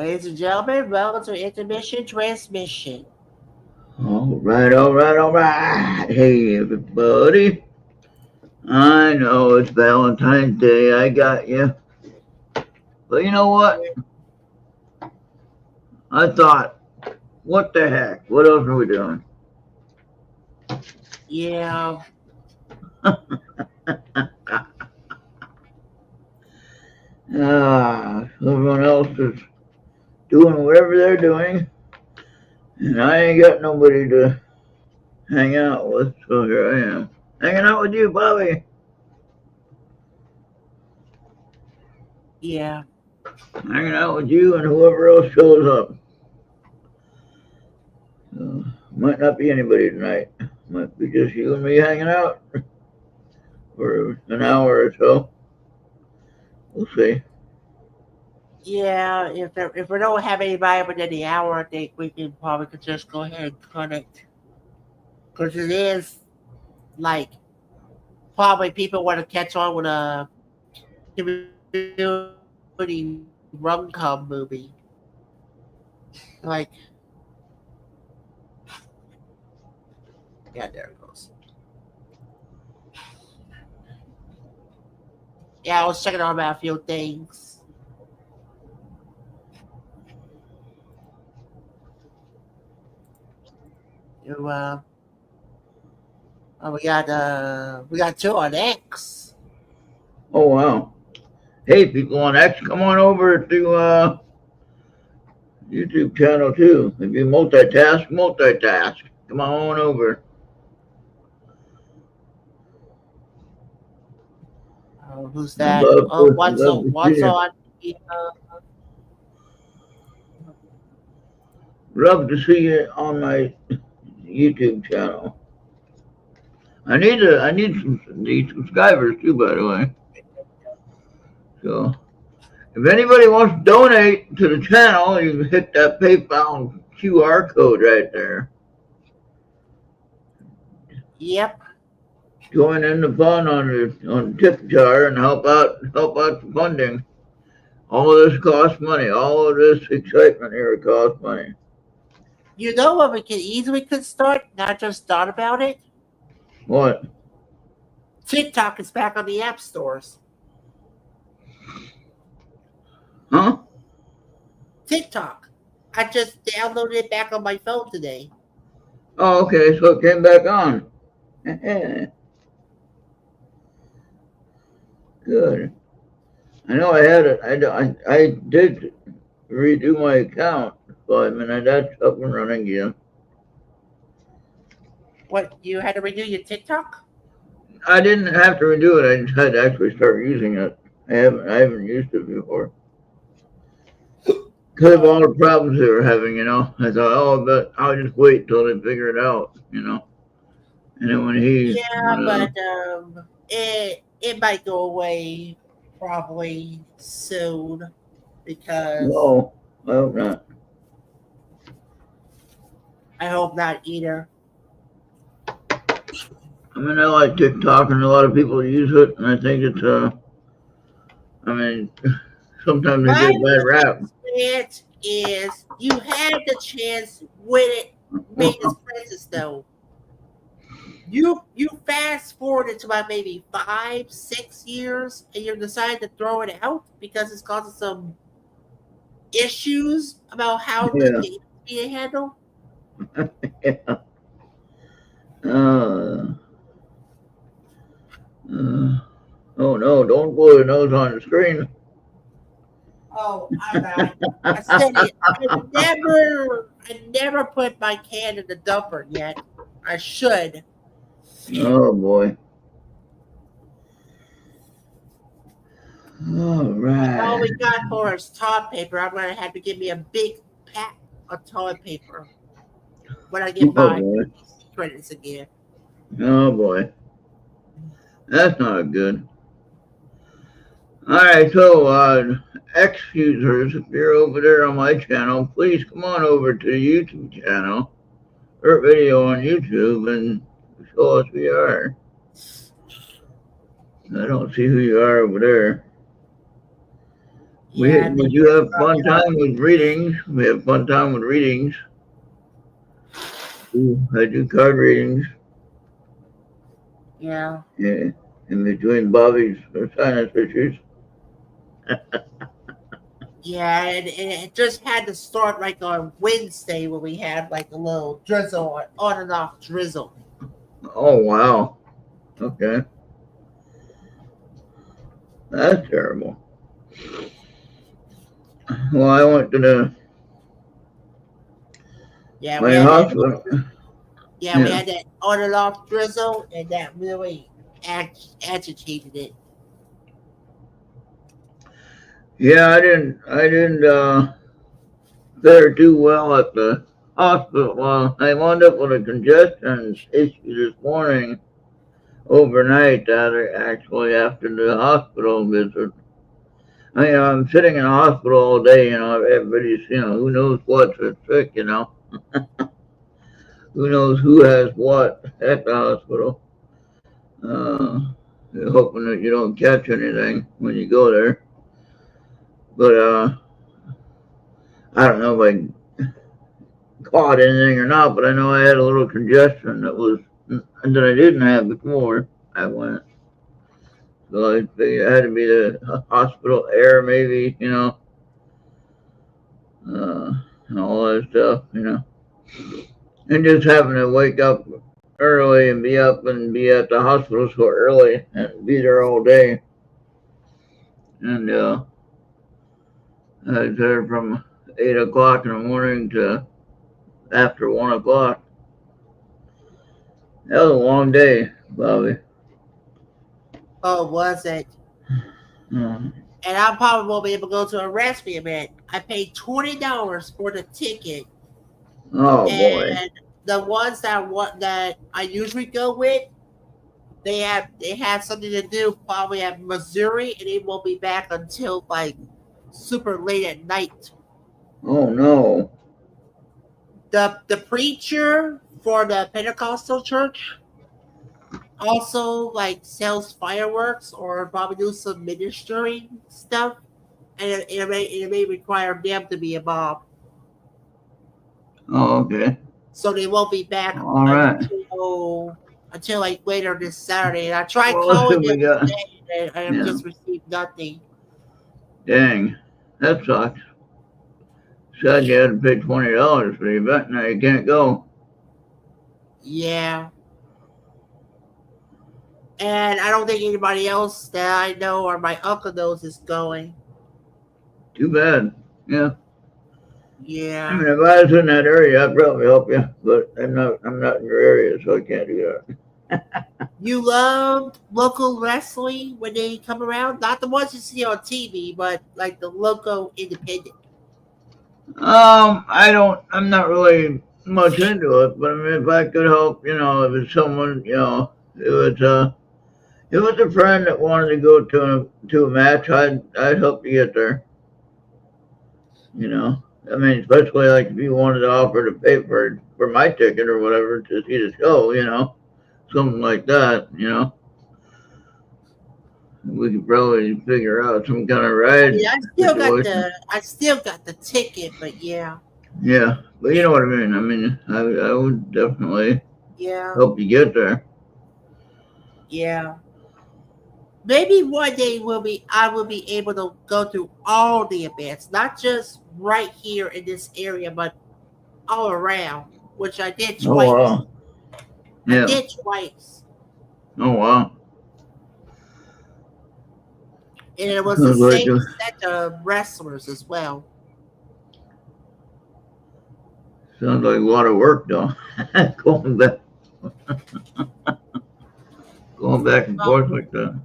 Ladies and gentlemen, welcome to Intermission Transmission. All right, all right, all right. Hey, everybody. I know it's Valentine's Day. I got you. But you know what? I thought, what the heck? What else are we doing? Yeah, Everyone else is doing whatever they're doing, and I ain't got nobody to hang out with, so here I am. Hanging out with you, Bobby. yeah, Hanging out with you and whoever else shows up. Might not be anybody tonight. Might be just you and me hanging out for an hour or so. We'll see. yeah. If we don't have anybody within the hour, I think we can probably could just go ahead and cut it. Because it is like probably people want to catch on with a community rom-com movie. Like, yeah, there it goes. Yeah, I was checking on about a few things. You, we got two on X. Oh wow. Hey, people on X, come on over to YouTube channel too. If you multitask. Come on over. Who's I'd that? Oh, love to see what's you. on? Love to see you on my YouTube channel. I need some these subscribers too, by the way. So if anybody wants to donate to the channel, you can hit that PayPal QR code right there. Yep. Join in the fun on tip jar and help out the funding. All of this costs money. All of this excitement here costs money. You know what we could start? Not just thought about it. What? TikTok is back on the app stores. Huh? TikTok. I just downloaded it back on my phone today. Oh, okay. So it came back on. Good. I know I had it. I did redo my account, so I mean that's up and running again. What, you had to redo your TikTok? I didn't have to redo it. I just had to actually start using it. I haven't used it before. Because of all the problems they were having, I thought, oh, but I'll just wait till they figure it out. And then Yeah, but it might go away probably soon because no, I hope not. I hope not either. I mean, I like TikTok, and a lot of people use it, and I think it's I mean, sometimes they My get a bad rap. experience is you had the chance when it made this princess though. You fast forwarded to about maybe 5, 6 years, and you decide to throw it out because it's causing some issues about how the Yeah. game is being handled. Yeah. Uh, uh, oh no! Don't blow your nose on the screen. Oh, I'm not. I said it. I never put my can in the dumper yet. I should. Oh boy! All All right. we got for is toilet paper. I'm gonna have to give me a big pack of toilet paper when I get Oh my boy! credits again. Oh boy! That's not good. All right, so X users, if you're over there on my channel, please come on over to the YouTube channel, Errt Video on YouTube, and show us who you are. I don't see who you are over there. Yeah, We do have fun time with readings. We have fun time with readings. Ooh, I do card readings. yeah, Yeah, in between Bobby's sinus issues. yeah. And it just had to start like on Wednesday when we had like a little drizzle, on and off drizzle. Oh wow. Okay, that's terrible. Well, I went to the Yeah, we my had that. hospital. Yeah, we Yeah, had that on and off drizzle, and that really agitated it. yeah. I didn't fare too well at the hospital. Well, I wound up with a congestion issue this morning overnight. Actually, after the hospital visit. I'm sitting in the hospital all day, everybody's, who knows what's sick, who knows who has what at the hospital. Uh, you're hoping that you don't catch anything when you go there. But I don't know if I caught anything or not, but I know I had a little congestion that I didn't have before I went. So I figured it had to be the hospital air, maybe, and all that stuff. And just having to wake up early and be up and be at the hospital so early and be there all day. And I was there from 8 o'clock in the morning to after 1 o'clock. That was a long day, Bobby. Oh, was it? Mm. And I probably won't be able to go to a rescue event. I paid $20 for the ticket, Oh boy. and the ones that I usually go with, they have something to do probably at Missouri, and they won't be back until like super late at night. Oh no. The preacher for the Pentecostal church also like sells fireworks or probably do some ministering stuff, and it may require them to be involved. Oh, okay. So they won't be back All right. until like later this Saturday. And I tried Well, let's see calling what them we got. today, and I have Yeah. just received nothing. Dang. That sucks. Said you had to pay $20 for the event. Now you can't go. Yeah. And I don't think anybody else that I know or my uncle knows is going. Too bad. Yeah. I Yeah. mean, if I was in that area, I'd probably help you, but I'm not. I'm not in your area, so I can't do that. You loved local wrestling when they come around? Not the ones you see on TV, but like the local independent. I don't. I'm not really much into it, but I mean, if I could help, if it's someone, if it's a friend that wanted to go to a match, I'd help you get there. I mean, especially like if you wanted to offer to pay for my ticket or whatever to see the show, something like that. We could probably figure out some kind of ride Yeah, situation. I still got the ticket, but yeah. Yeah, but you know what I mean. I mean, I would definitely Yeah. help you get there. Yeah. Maybe one day I will be able to go through all the events, not just right here in this area, but all around, which I did Oh twice. wow. Yeah. Oh wow. And it was the Sounds like same set of wrestlers as well. a lot of work though. going back going back and Well, forth like that.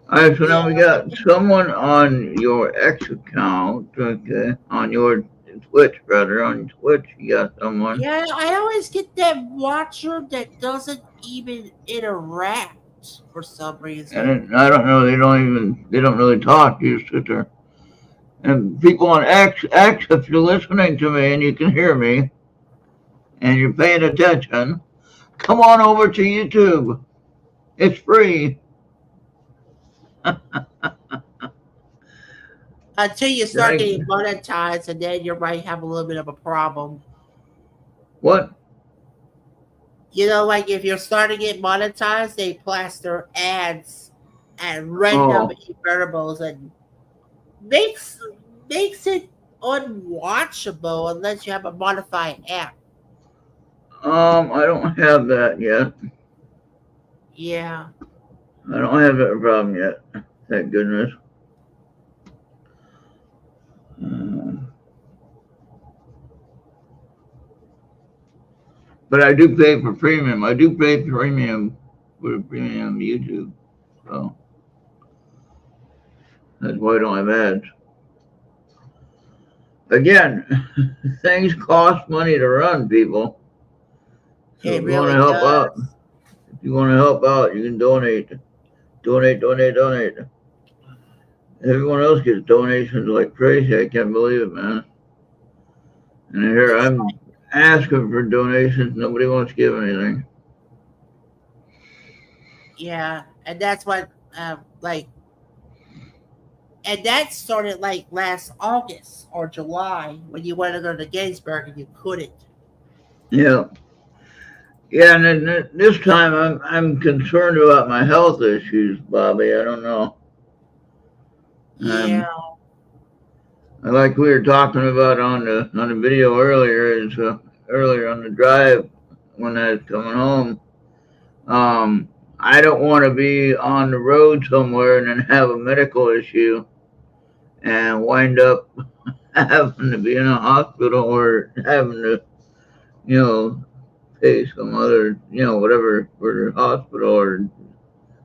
All right, so yeah, now we got someone on your X account, okay, on your Twitch, rather, on Twitch, you got someone. yeah. I always get that watcher that doesn't even interact for some reason. And I don't know, they don't really talk, you just sit there. And people on X, if you're listening to me and you can hear me and you're paying attention, come on over to YouTube. It's free. until you Then start getting monetized, and then you might have a little bit of a problem. what? You know, like if you're starting to get monetized, they plaster ads and random Oh, invertibles and makes makes it unwatchable unless you have a modified app. I don't have that yet. Yeah, I don't have that problem yet. Thank goodness. Uh, but I do pay for premium. I do pay premium for premium YouTube. So that's why I don't have ads. Again, things cost money to run, people. So it if you want to really help out, does. if you want to help out, you can donate. Donate, donate, donate. Everyone else gets donations like crazy. I can't believe it, man. And here It's I'm asking for donations. Nobody wants to give anything. yeah, and that's what like, and that started like last August or July when you wanted to go to Gettysburg and you couldn't. Yeah. Yeah, and then this time I'm concerned about my health issues, Bobby. I don't know. Yeah, Like we were talking about on the video earlier, is earlier on the drive when I was coming home. Um, I don't want to be on the road somewhere and then have a medical issue and wind up having to be in a hospital or having to, you know, pay some other, whatever for the hospital or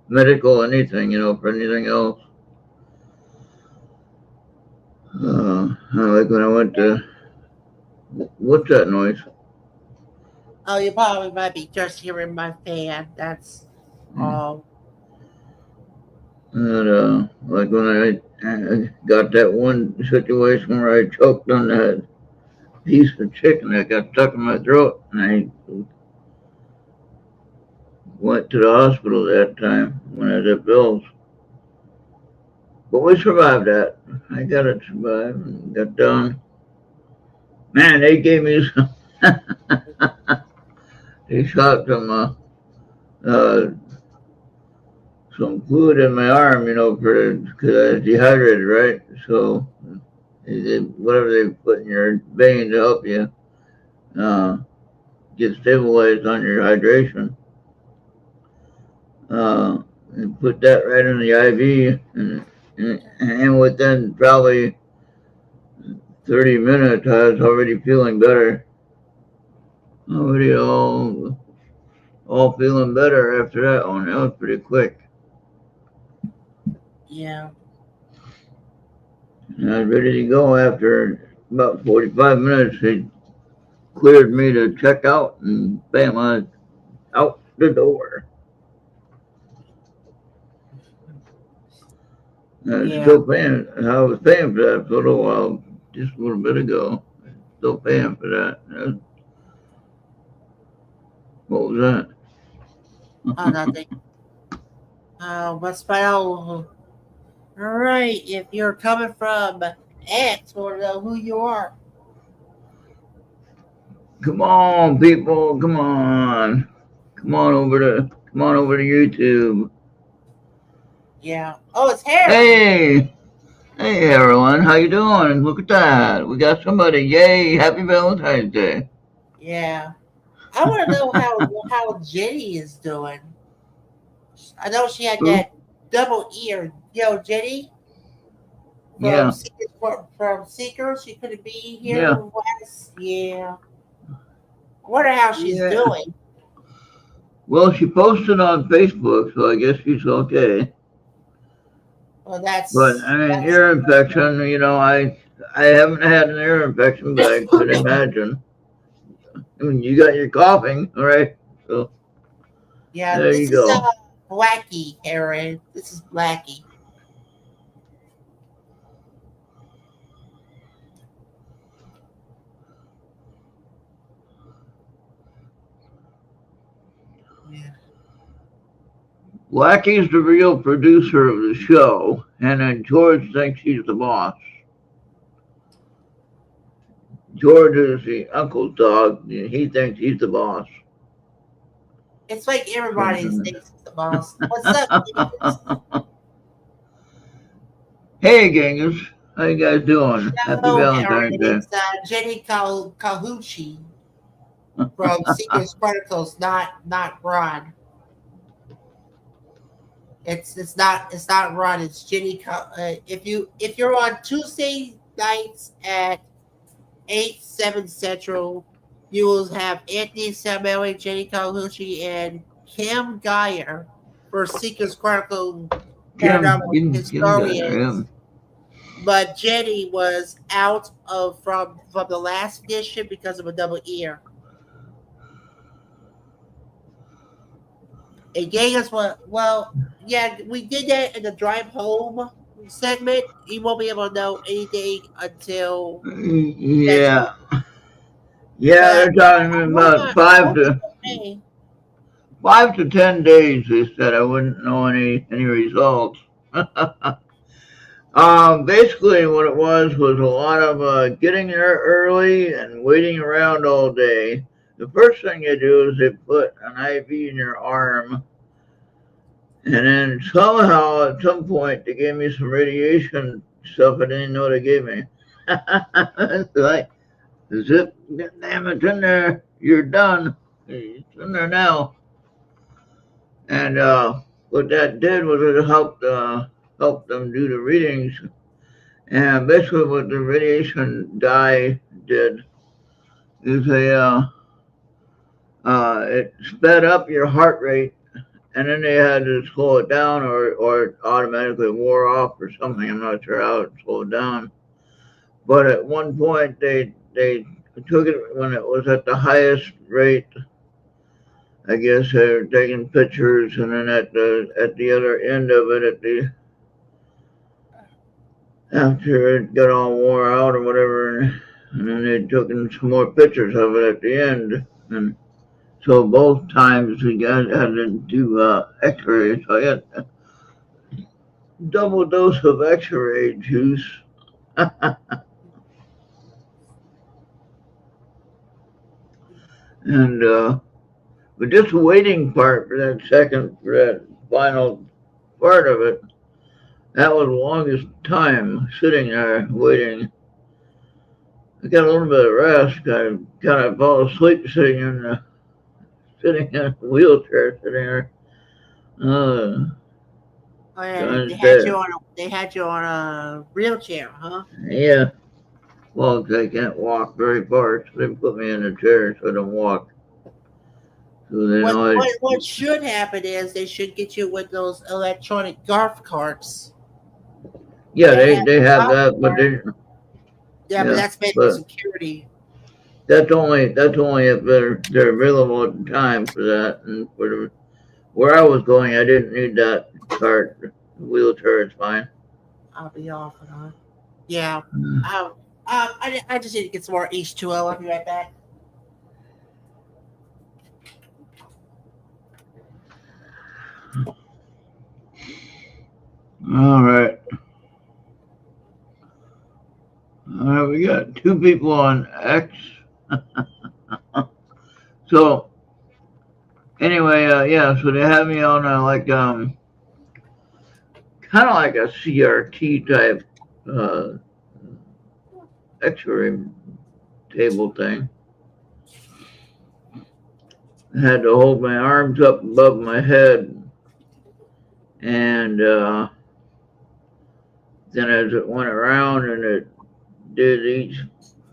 medical anything, for anything else. Like when I went to, what's that noise? oh, you probably might be just hearing my fan. That's all. And like when I got that one situation where I choked on that piece of chicken that got stuck in my throat, and I went to the hospital that time when I was at Bill's. But we survived that. I got it survived and got done. Man, they gave me some. They shot uh, some fluid in my arm, because I was dehydrated, right? So whatever they put in your vein to help you uh, get stabilized on your hydration. And put that right in the IV, and within probably 30 minutes, I was already feeling better. Already all feeling better after that one. That was pretty quick. Yeah. And I was ready to go after about 45 minutes. They cleared me to check out, and bam, I was out the door. Yeah. I was paying for that for a little while, just a little bit ago. Still paying for that. What was that? Oh, nothing. What's spell? All right. If you're coming from X, or know who you are. Come on, people, come on. Come on over to YouTube. Yeah. Oh, it's Harry. Hey, hey everyone, how you doing? Look at that. We got somebody. Yay, happy Valentine's Day. Yeah. I want to know how Jenny is doing. I know she had Who? that double ear. Yo, Jenny from Yeah, Seekers, from Seekers. She couldn't be here yeah, last. Yeah. I wonder how she's yeah. doing. Well, she posted on Facebook, so I guess she's okay. Well, But I mean, that's ear infection. I haven't had an ear infection, but I could imagine. I mean, you got your coughing, all right? So yeah. there you This is go. Blackie, Aaron. This is Blackie. Yeah. Blackie's the real producer of the show, and then George thinks he's the boss. George is the uncle's dog. He thinks he's the boss. It's like everybody thinks it's the boss. What's up, Genghis? Hey, Genghis. How you guys doing? Happy No, Valentine's Errt, Day. it's Jenny Kahuchi from Seeker's Chronicles, not Ron. It's not Ron. It's Jenny. If you're on Tuesday nights at 8/7 Central, you will have Anthony Samuel, Jenny Kahuchi, and Kim Geyer for Seeker's Chronicle Paranormal Kim got Historians. him. But Jenny was out of from the last edition because of a double ear. And Genghis was yeah, we did that in the drive home segment. You won't be able to know anything until next week. Yeah. But Yeah, they're talking about I hope it's okay. 5 to 10 days. They said I wouldn't know any results. Basically, what it was a lot of getting there early and waiting around all day. The first thing they do is they put an IV in your arm, and then somehow at some point they gave me some radiation stuff I didn't know they gave me. It's like, zip, damn, it's in there. You're done. It's in there now. And what that did was it helped them do the readings. And basically, what the radiation dye did is it sped up your heart rate, and then they had to slow it down, or it automatically wore off or something. I'm not sure how it slowed down. But at one point, they took it when it was at the highest rate. I guess they were taking pictures, and then at the other end of it, after it got all wore out or whatever, and then they took some more pictures of it at the end. And so both times we had to do X-rays. So I got a double dose of X-ray juice. And but just the waiting part for that final part of it, that was the longest time sitting there waiting. I got a little bit of rest. I kind of fall asleep sitting in a wheelchair, sitting there. Oh, yeah, they had you on a wheelchair, huh? Yeah. Well, 'cause I can't walk very far, so they put me in a chair so I don't walk. So they know What should happen is they should get you with those electronic golf carts. Yeah, they have that, but yeah, but that's meant for security. That's only if they're available at the time for that. And where I was going, I didn't need that cart. The wheelchair is fine. I'll be off and on. Yeah. I just need to get some more H2O. I'll be right back. All right. We got 2 people on X. So anyway, yeah. So they have me on kind of like a CRT type X-ray table thing. I had to hold my arms up above my head, and then as it went around and it did each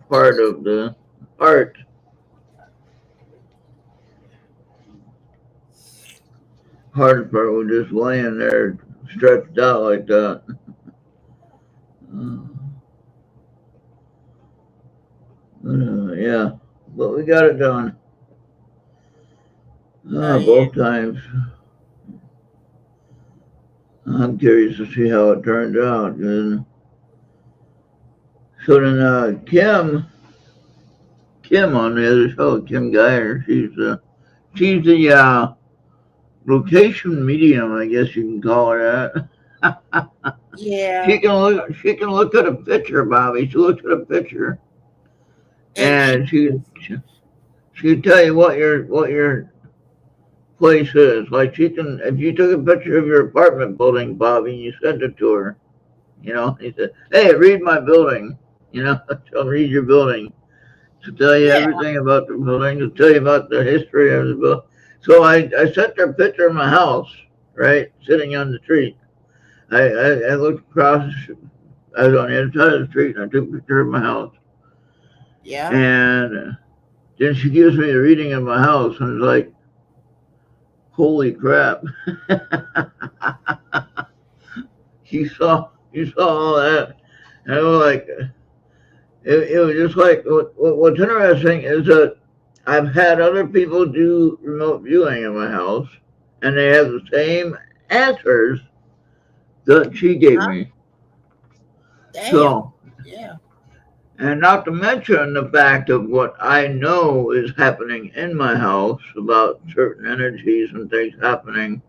part of the heart, hard part was just laying there stretched out like that. Yeah, but we got it done. Both times. I'm curious to see how it turned out. And so then Kim on the other show, Kim Geyer, she's the location medium, I guess you can call her that. Yeah. She can look at a picture, Bobby. She looks at a picture, and she tell you what your place is. Like she can, if you took a picture of your apartment building, Bobby, and you sent it to her, he said, "Hey, read my building." She'll read your building to tell you yeah, everything about the building, to tell you about the history of the building. So I sent her a picture of my house, right, sitting on the street. I looked across. I was on the other side of the street, and I took a picture of my house. yeah. And then she gives me a reading of my house, and it's like, holy crap! you saw all that, and I was like, it was just like what's interesting is that I've had other people do remote viewing in my house, and they have the same answers that she gave Huh? me. Damn. So, Yeah. and not to mention the fact of what I know is happening in my house about certain energies and things happening.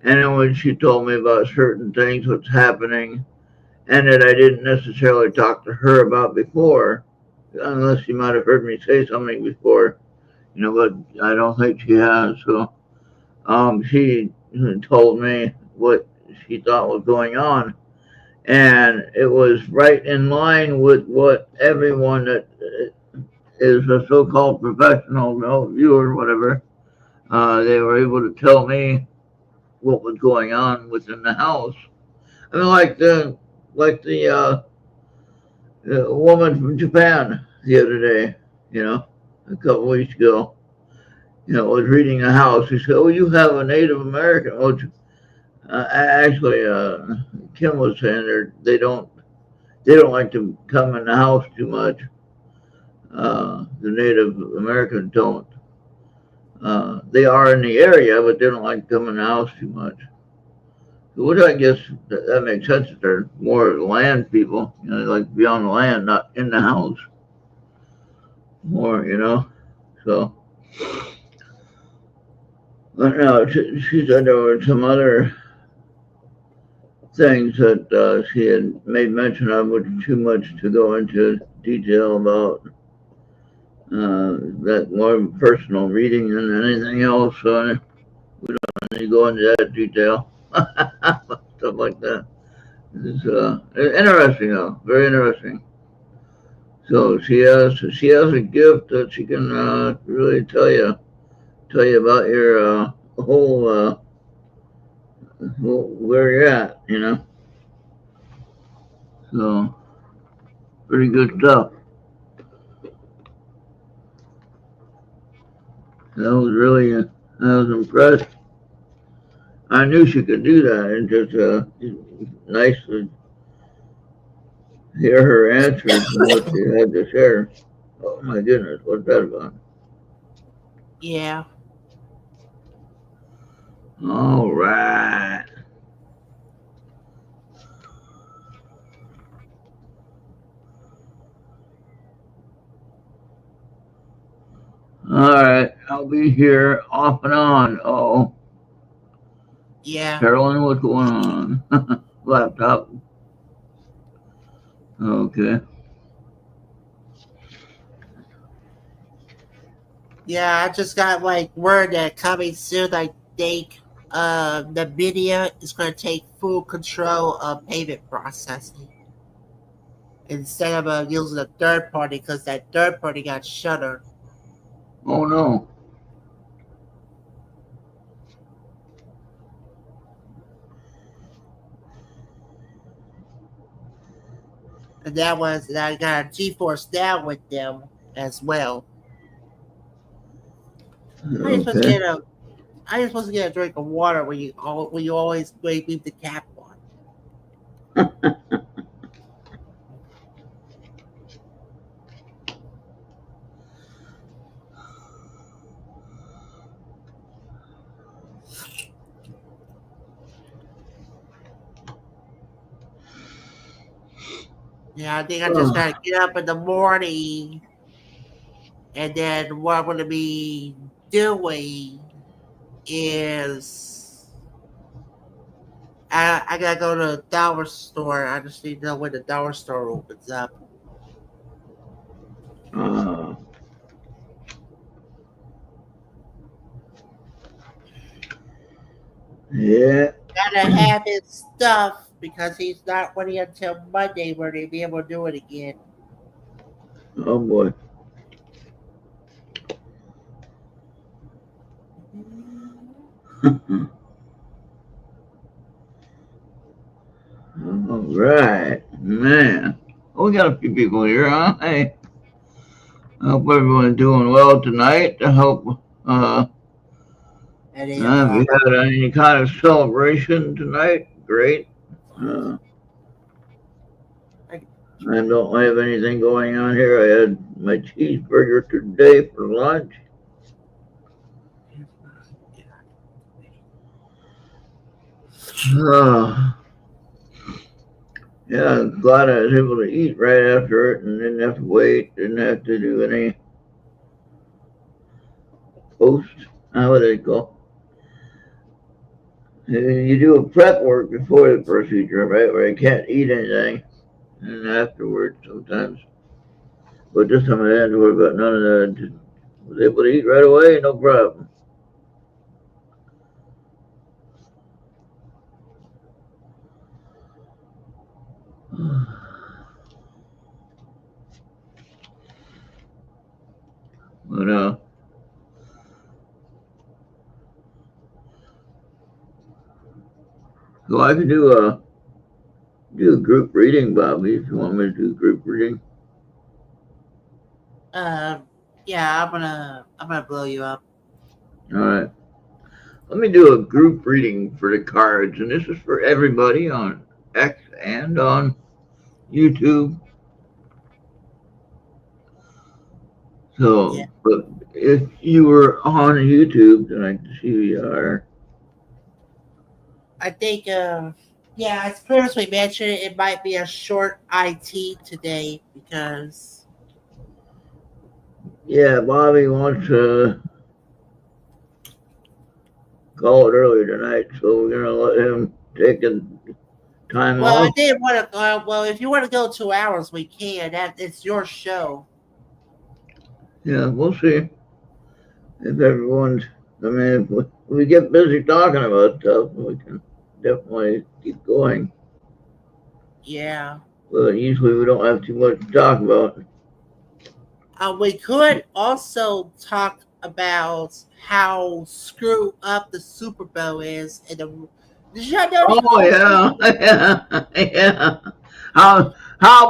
And then when she told me about certain things, what's happening, and that I didn't necessarily talk to her about before, unless she might have heard me say something before, but I don't think she has. So she told me what she thought was going on, and it was right in line with what everyone that is a so-called professional viewer, whatever, they were able to tell me what was going on within the house. I mean, like the woman from Japan the other day, a couple weeks ago, was reading a house. He said, "Oh, you have a Native American." Well, actually, Kim was saying they don't like to come in the house too much. The Native Americans don't. They are in the area, but they don't like to come in the house too much. Which I guess that makes sense. That they're more land people. They like to be on the land, not in the house. More. So, but no, she said there were some other things that she had made mention of, which is too much to go into detail about. That more personal reading than anything else. So we don't need to go into that detail. Stuff like that. It's interesting though, very interesting. So she has a gift that she can really tell you about your whole where you're at. So pretty good stuff. I was impressed. I knew she could do that, and just nice to hear her answers and what she had to share. Oh my goodness, what's that about? Yeah. All right. All right. I'll be here off and on. Oh, Yeah. Carolyn, what's going on? Laptop. Okay. Yeah. I just got like word that coming soon. I think the media is going to take full control of payment processing instead of using a third party because that third party got shuttered. Oh no. And I got a GeForce Now with them as well. I just supposed to Okay. get a I just supposed to get a drink of water when you always leave the cap on. Yeah, I think I just Oh, gotta get up in the morning and then what I'm gonna be doing is I gotta go to the dollar store. I just need to know when the dollar store opens up. Yeah. Gotta have his stuff because he's not ready until Monday where they'll be able to do it again. Oh boy. All right, man. We got a few people here, huh? Hey, I hope everyone's doing well tonight. I hope And if have you had any kind of celebration tonight? Great. Uh, I, I don't have anything going on here. I had my cheeseburger today for lunch. Uh, yeah, I'm glad I was able to eat right after it and didn't have to wait, didn't have to do any post. How would it go? You do a prep work before the procedure, right? Where you can't eat anything, and afterwards sometimes. But this time I didn't have to worry about none of that. Just was able to eat right away, no problem. But so I can do a group reading, Bobby, if you want me to do group reading. um, yeah, I'm gonna blow you up. All right. Let me do a group reading for the cards, and this is for everybody on X and on YouTube. Yeah, So, but if you were on YouTube, then I can see who you are. I think. Yeah, as previously mentioned, it might be a short IT today because Yeah, Bobby wants to call it early tonight, so we're gonna let him take a time well, I off. did want to. Well, if you want to go 2 hours, we can. That it's your show. Yeah, we'll see if everyone's. I mean, if we get busy talking about stuff, we can definitely keep going. Yeah. But usually we don't have too much to talk about. We could also talk about how screwed up the Super Bowl is. And did you know they Oh also? yeah, yeah, yeah. How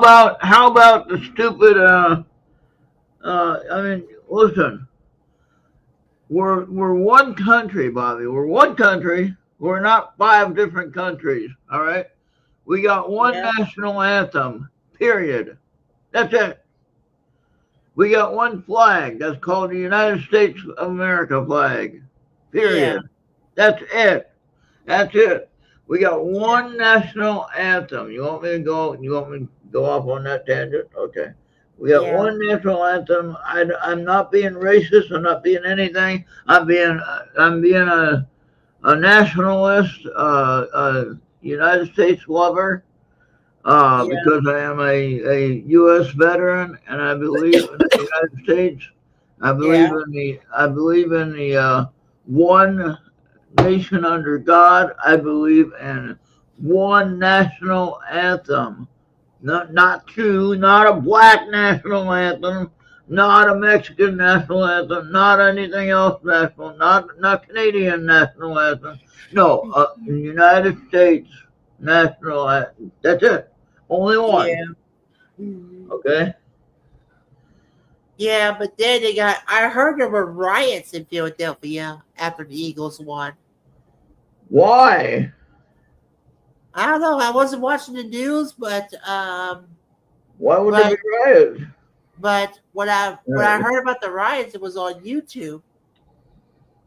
about the stupid? I mean, listen, we're one country, Bobby. We're one country. We're not five different countries. All right. We got one Yeah, national anthem. Period. That's it. We got one flag. That's called the United States of America flag. yeah, Period. That's it. That's it. We got yeah, one national anthem. You want me to go? You want me to go off on that tangent? Okay. We got yeah, one national anthem. I'm not being racist. I'm not being anything. I'm being a nationalist, United States lover, yeah, because I am a U.S. veteran and I believe in the United States. yeah, I believe in the one nation under God. I believe in one national anthem. Not two, not a black national anthem, not a Mexican national anthem, not anything else national, not Canadian national anthem. No, United States national anthem. That's it. Only one. yeah. Mhm. Okay. Yeah, but then they got. I heard there were riots in Philadelphia after the Eagles won. Why? I don't know. I wasn't watching the news, Why would there be but riots? what I heard about the riots, it was on YouTube.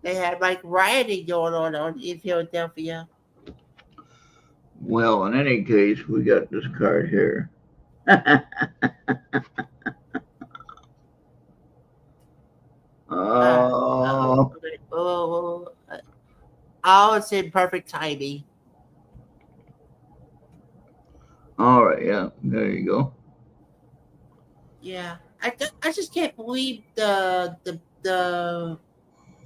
They had like rioting going on in Philadelphia. Well, in any case, we got this card here. Oh, Okay. Oh, it's in perfect timing. all right. Yeah, there you go. Yeah, I just can't believe the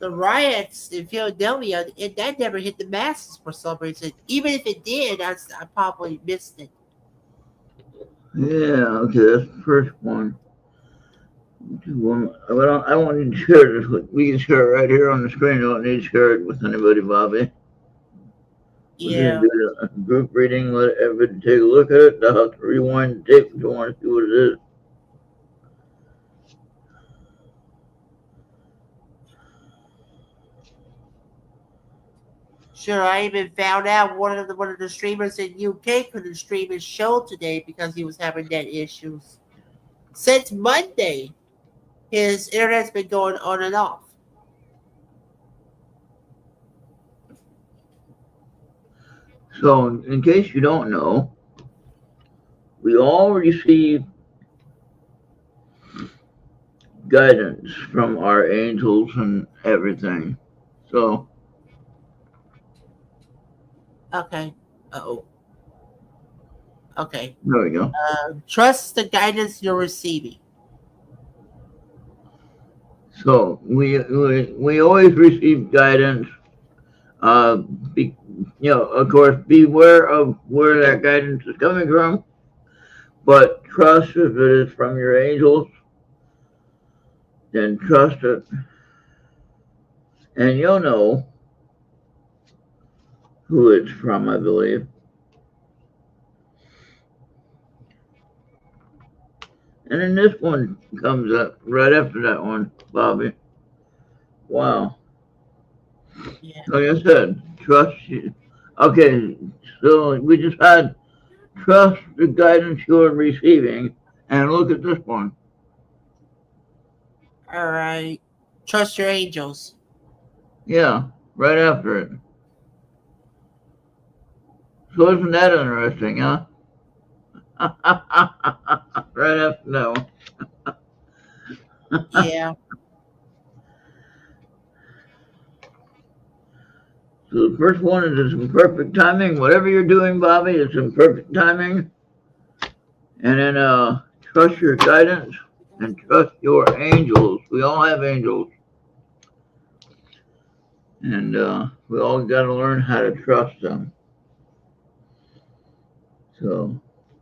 the riots in Philadelphia, that never hit the masses for some reason. Even if it did, I probably missed it. Yeah, okay, that's the first one. I won't need to share this with, we can share it right here on the screen. I don't need to share it with anybody, Bobby. We're Yeah. just do a group reading, let everybody take a look at it. They'll have to rewind the tape if you want to see what it is. Sure, I even found out one of the streamers in UK couldn't stream his show today because he was having net issues. Since Monday, his internet's been going on and off. So, in case you don't know, we all receive guidance from our angels and everything. So, Okay. Oh. Okay. there we go. Trust the guidance you're receiving. So, we always receive guidance. Of course, beware of where that guidance is coming from, but trust if it is from your angels, then trust it, and you'll know who it's from, I believe. And then this one comes up right after that one, Bobby. Wow. Yeah. Like I said, trust you. Okay, so we just had trust the guidance you're receiving, and look at this one. All right. Trust your angels. Yeah, right after it. So isn't that interesting, huh? Right after that one. Yeah. So the first one is in perfect timing. Whatever you're doing, Bobby, it's in perfect timing. And then trust your guidance and trust your angels. We all have angels. And we all got to learn how to trust them. So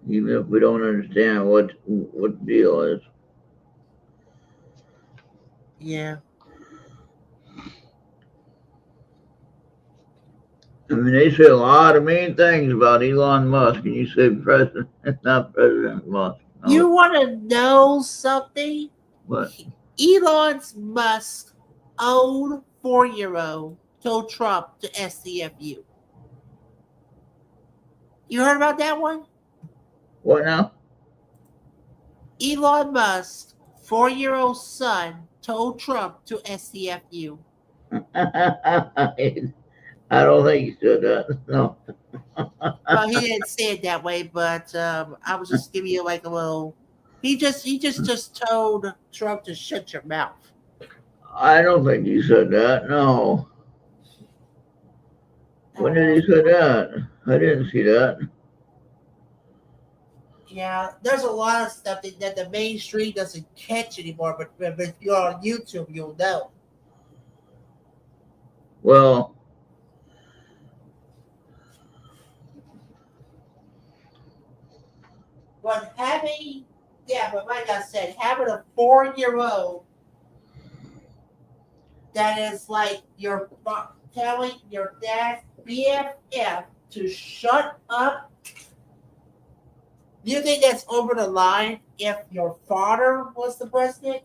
even if we don't understand what the deal is. Yeah. I mean, they say a lot of mean things about Elon Musk, and you say President, not President Musk. No. You want to know something? What? Elon Musk's own 4-year-old told Trump to SCFU. You heard about that one? What now? Elon Musk's 4-year-old son told Trump to SCFU. I don't think he said that. No. Well, he didn't say it that way, but I was just giving you like a little. He just told Trump to shut your mouth. I don't think he said that. No. When did he say that? I didn't see that. Yeah, there's a lot of stuff that the mainstream doesn't catch anymore, but if you're on YouTube, you'll know. Well, But but like I said, having a 4-year-old that is like you're telling your dad's BFF to shut up. Do you think that's over the line if your father was the president?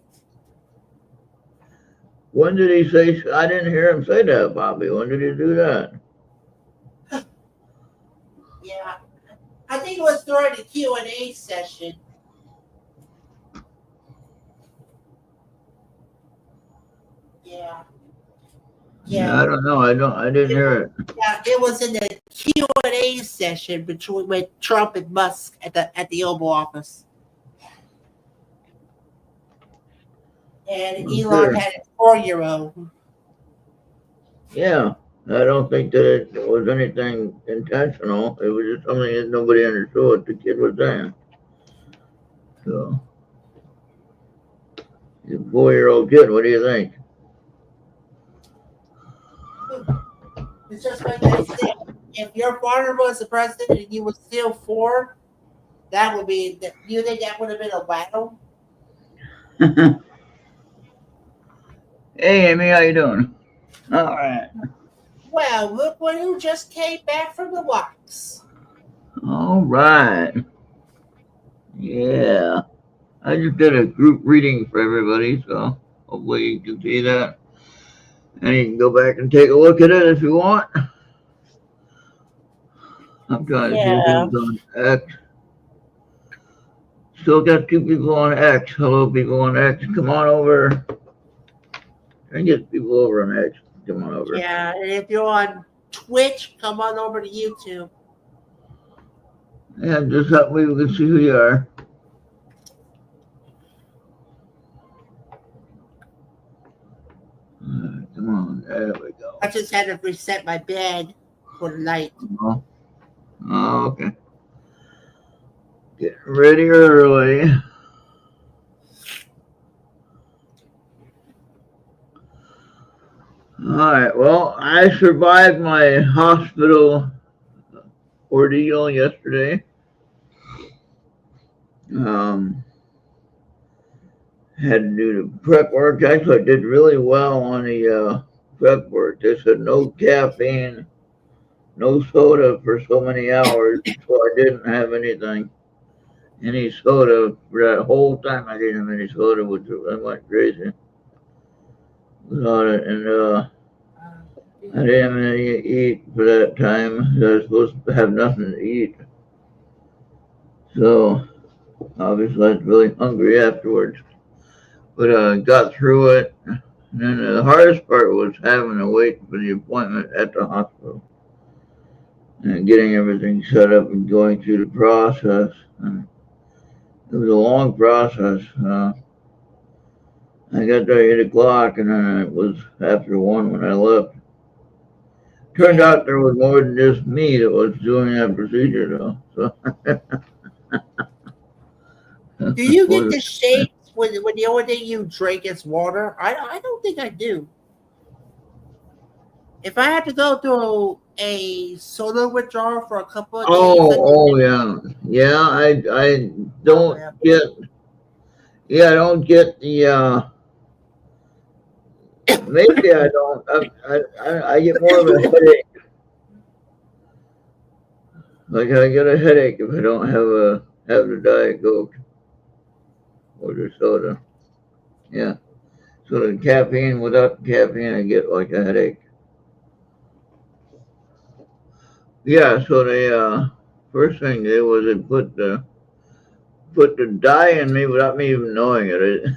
when did he say? I didn't hear him say that, Bobby. When did he do that? Yeah, I think it was during the Q&A session. Yeah. Yeah, I don't know. I didn't hear it. Yeah, it was in the Q&A session with Trump and Musk at the Oval Office. And Elon had a 4-year-old. Yeah, I don't think that it was anything intentional. It was just something that nobody understood what the kid was saying. So, he's a 4-year-old kid. What do you think? It's just like I said, if your father was the president and you were still 4, that would be. You think that would have been a wow? Hey, Amy, how you doing? All right. Well, look what who just came back from the walks. All right. Yeah. I just did a group reading for everybody, so hopefully you can see that. And you can go back and take a look at it if you want. I'm trying to see Yeah. who's on X. Still got 2 people on X. Hello, people on X. Come on over. Try and get people over on X. Come on over. Yeah, and if you're on Twitch, come on over to YouTube. Yeah, just that way we can see who you are. Come on, there we go. I just had to reset my bed for the night. Oh, okay. Getting ready early. Alright, well, I survived my hospital ordeal yesterday. Had to do the prep work. Actually, I did really well on the prep work. They said no caffeine, no soda for so many hours, so I didn't have any soda for that whole time. I didn't have any soda, which I went crazy without it, and I didn't have anything to eat for that time. I was supposed to have nothing to eat, so obviously I was really hungry afterwards. But I got through it. And then the hardest part was having to wait for the appointment at the hospital and getting everything set up and going through the process. And it was a long process. I got there at 8 o'clock, and then it was after 1 when I left. Turned out there was more than just me that was doing that procedure, though. So Do you get the shakes when the only thing you drink is water? I don't think I do. If I had to go through a soda withdrawal for a couple of days, oh yeah. I don't get I don't get the maybe I don't I get more of a headache. Like I get a headache if I don't have the Diet Coke or the soda. Yeah. So the caffeine, without the caffeine, I get like a headache. Yeah. So the first thing they did was they put the dye in me without me even knowing it.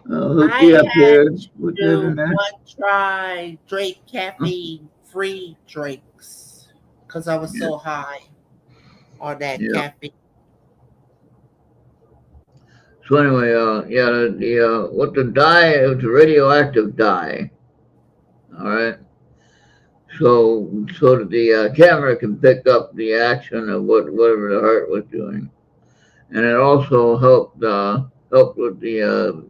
Hook you up there. Try drink caffeine-free drinks because I was so high on that caffeine. So anyway, what the dye, it was a radioactive dye. All right. So that the camera can pick up the action of whatever the heart was doing, and it also helped with the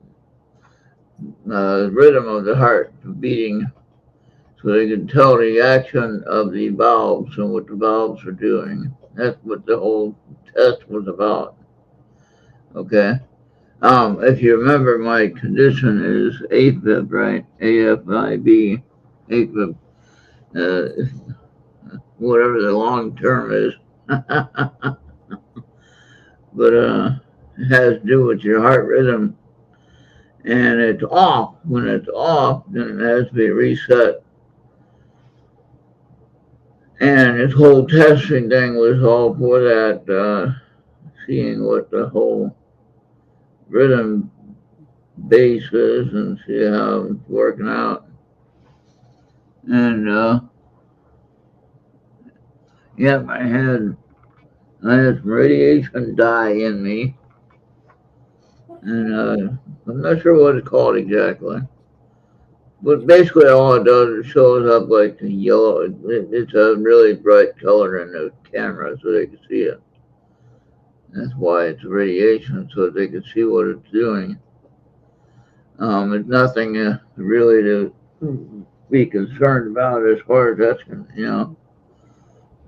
rhythm of the heart beating, so they could tell the action of the valves and what the valves are doing. That's what the whole test was about. Okay. If you remember, my condition is AFib, right? AFib, AFib, whatever the long term is. But it has to do with your heart rhythm, and it's off. When it's off, then it has to be reset. And this whole testing thing was all for that, seeing what the whole rhythm base is and see how it's working out. And I had some radiation dye in me, and I'm not sure what it's called exactly. But basically, all it does is shows up like the yellow. It's a really bright color in the camera, so they can see it. That's why it's radiation, so they can see what it's doing. It's nothing really to be concerned about as far as that's,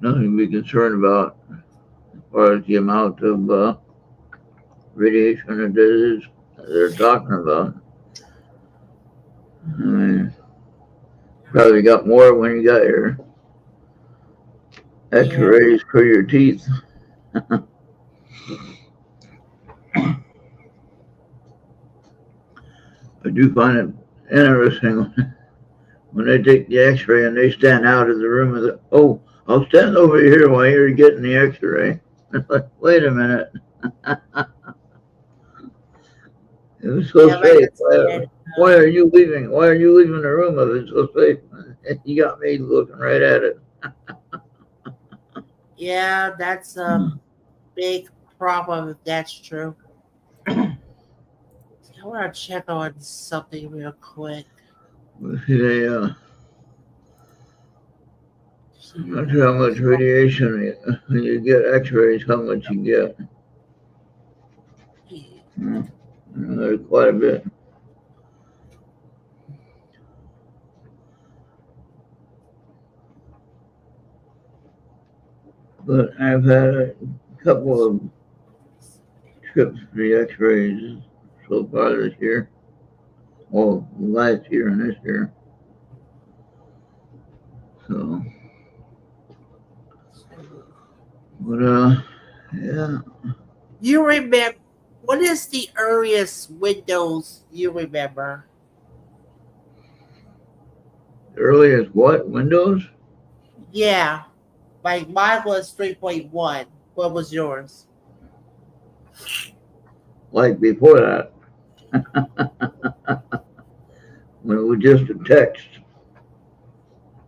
nothing to be concerned about as far as the amount of radiation that is they're talking about. I mean, probably got more when you got your X-rays for your teeth. I do find it interesting when they take the X-ray and they stand out of the room of the. Oh, I'll stand over here while you're getting the X-ray. It's like, wait a minute. It was so safe. Why are you leaving? Why are you leaving the room if it's so safe? You got me looking right at it. Yeah, that's a big problem if that's true. I want to check on something real quick. They, not sure how much radiation when you get X-rays, how much you get. There's quite a bit. But I've had a couple of trips for the X-rays so far this year. Well, last year and this year. So, but yeah. You remember, what is the earliest Windows you remember? The earliest what? Windows? Yeah. Like mine was 3.1. What was yours? Like before that. When it was just a text.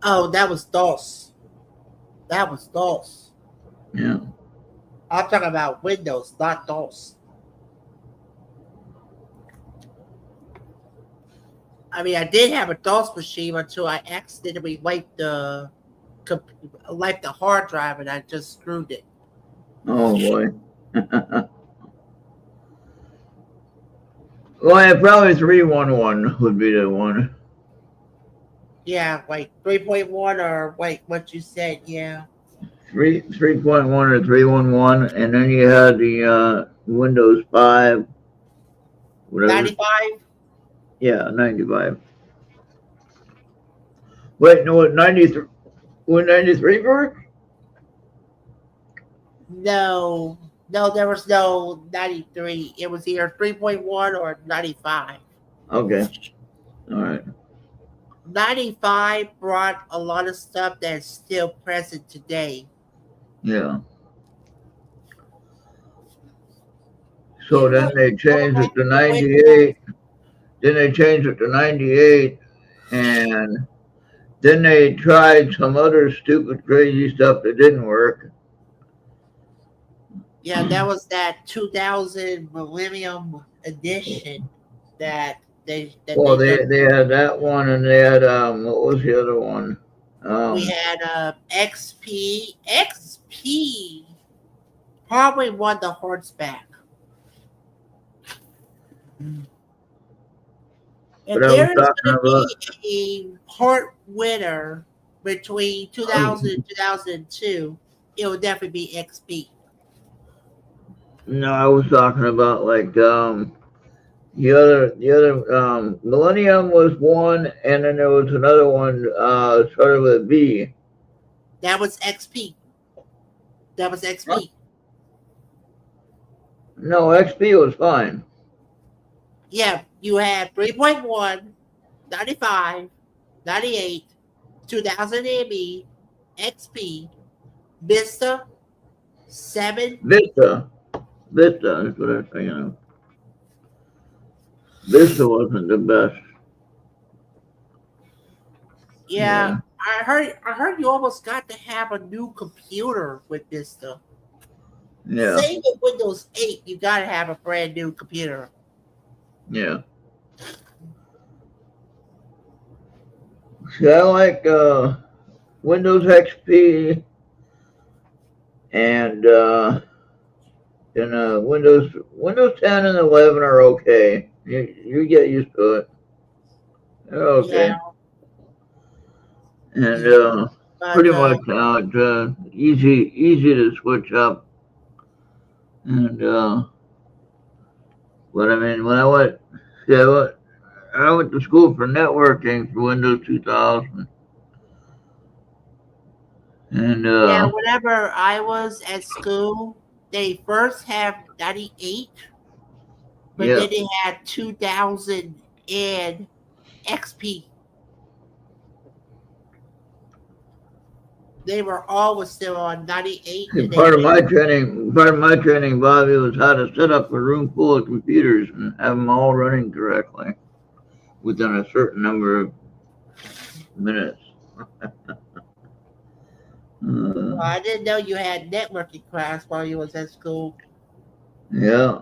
Oh, that was DOS. That was DOS. Yeah. I'm talking about Windows, not DOS. I mean, I did have a DOS machine until I accidentally wiped the hard drive and I just screwed it. Oh boy. Well, yeah, probably 3.11 would be the one. Yeah, like 3.1 or wait, what you said, yeah. 3.1 or 3.11, and then you had the Windows 5. Whatever. 95? Yeah, 95. Wait, no, 93. Would 93 work? No, there was no 93. It was either 3.1 or 95. Okay. All right. 95 brought a lot of stuff that's still present today. Yeah. So then they changed it to 98. Then they changed it to 98, and then they tried some other stupid, crazy stuff that didn't work. Yeah, that was that 2000 Millennium Edition that they had that one, and they had what was the other one? We had XP. XP probably won the horseback. If there is going to be a heart winner between 2000 and 2002, it would definitely be XP. No, I was talking about like the other Millennium was one, and then there was another one started with V. That was XP. That was XP. No, XP was fine. Yeah, you had 3.1, 95, 98, 2000 MB, XP, Vista, 7. Vista is what I'm thinking of. Vista wasn't the best. Yeah, I heard you almost got to have a new computer with Vista. Yeah. Same with Windows 8, you got to have a brand new computer. Yeah. See, I like Windows XP and Windows 10 and 11 are okay. You get used to it. They're okay. Yeah. and Yeah, but pretty much easy to switch up. And but I mean, when I went, yeah, I went to school for networking for Windows 2000, and yeah, whenever I was at school, they first have 98, but yeah, then they had 2000 and XP. They were always still on 98, and they part of my training, Bobby, was how to set up a room full of computers and have them all running correctly within a certain number of minutes. well, I didn't know you had networking class while you was at school. Yeah,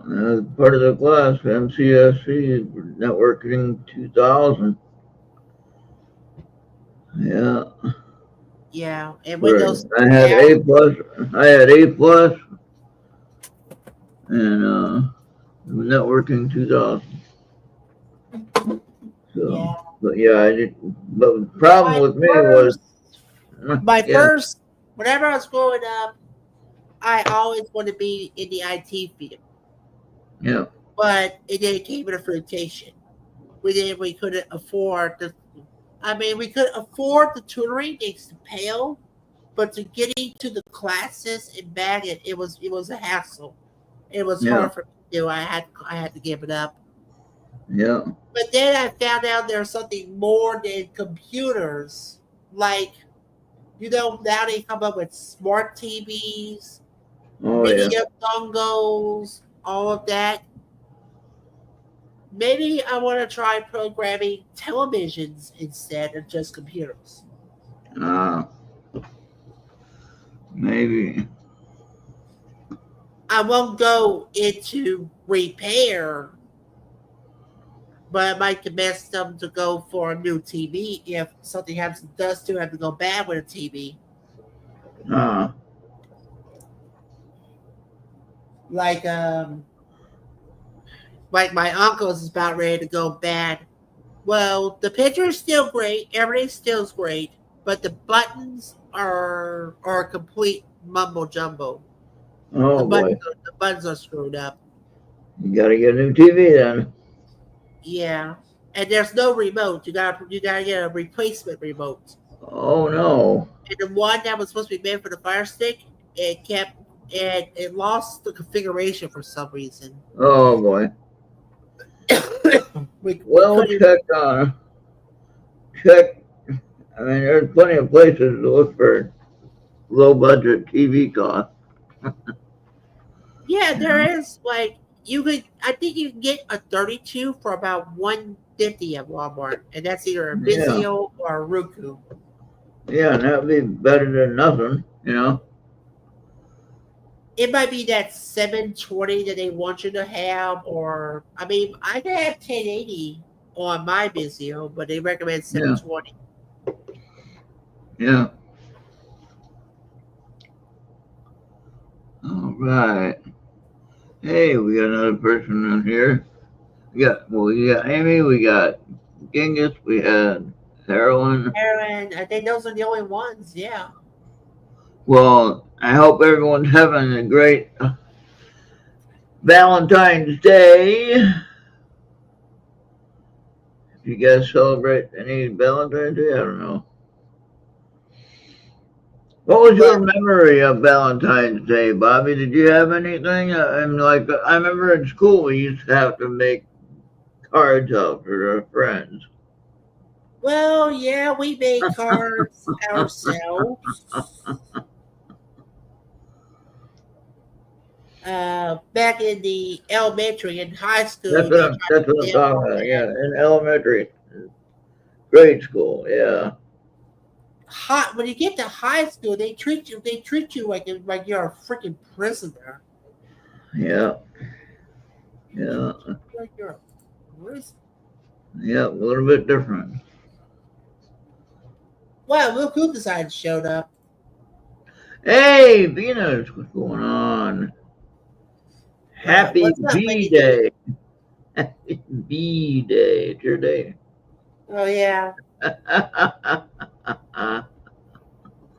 part of the class, MCSC, Networking 2000. Yeah, Yeah, and where Windows I had 2000. A plus, I had A plus, and Networking 2000. So, Yeah, but yeah, I did. But the problem my with me was, first, my yeah, first. Whenever I was growing up, I always wanted to be in the IT field, yeah, but it didn't came with a flirtation. We couldn't afford the. I mean, we could afford the tutoring. It's to pale, but to getting to the classes and back, it was a hassle. It was yeah, hard for me to do. I had to give it up. yeah. But then I found out there's something more than computers. Like, now they come up with smart TVs, Oh yeah. video dongles, all of that. Maybe I want to try programming televisions instead of just computers. Uh, maybe. I won't go into repair, but I might convince them to go for a new TV if something does still have to go bad with a TV. Uh, Like like my uncle's is about ready to go bad. Well, the picture is still great, everything still is great, but the buttons are complete mumbo jumbo. The oh buttons boy. are, the buttons are screwed up. You gotta get a new TV then. Yeah, and there's no remote. You gotta get a replacement remote. Oh no. And the one that was supposed to be made for the Fire Stick, it lost the configuration for some reason. Oh boy. We Well, couldn't. check. I mean, there's plenty of places to look for low budget TV costs. Yeah, You there know? is like you could. I think you can get a 32 for about 150 at Walmart, and that's either a Yeah, Vizio or a Roku. yeah, and that'd be better than nothing. You know. It might be that 720 that they want you to have, or I mean, I can have 1080 on my Vizio, but they recommend Yeah, 720. yeah. All right. Hey, we got another person in here. We got Amy, we got Genghis, we had Heroin. And I think those are the only ones. Yeah. Well, I hope everyone's having a great Valentine's Day. If you guys celebrate any Valentine's Day, I don't know. What was Well, your memory of Valentine's Day, Bobby? Did you have anything? I'm like, I remember in school we used to have to make cards out for our friends. yeah, we made cards ourselves. Back in the elementary and high school, they tried That's to what I'm demo talking about. Yeah, that. in elementary, grade school. Yeah, When you get to high school, they treat you like you're a freaking prisoner. yeah, yeah, Like you're a prisoner. yeah. A little bit different. Wow, look who decided showed up. Hey, Venus, what's going on? Happy What's up, B Lady D? Day. Happy B Day. It's your day. Oh yeah. I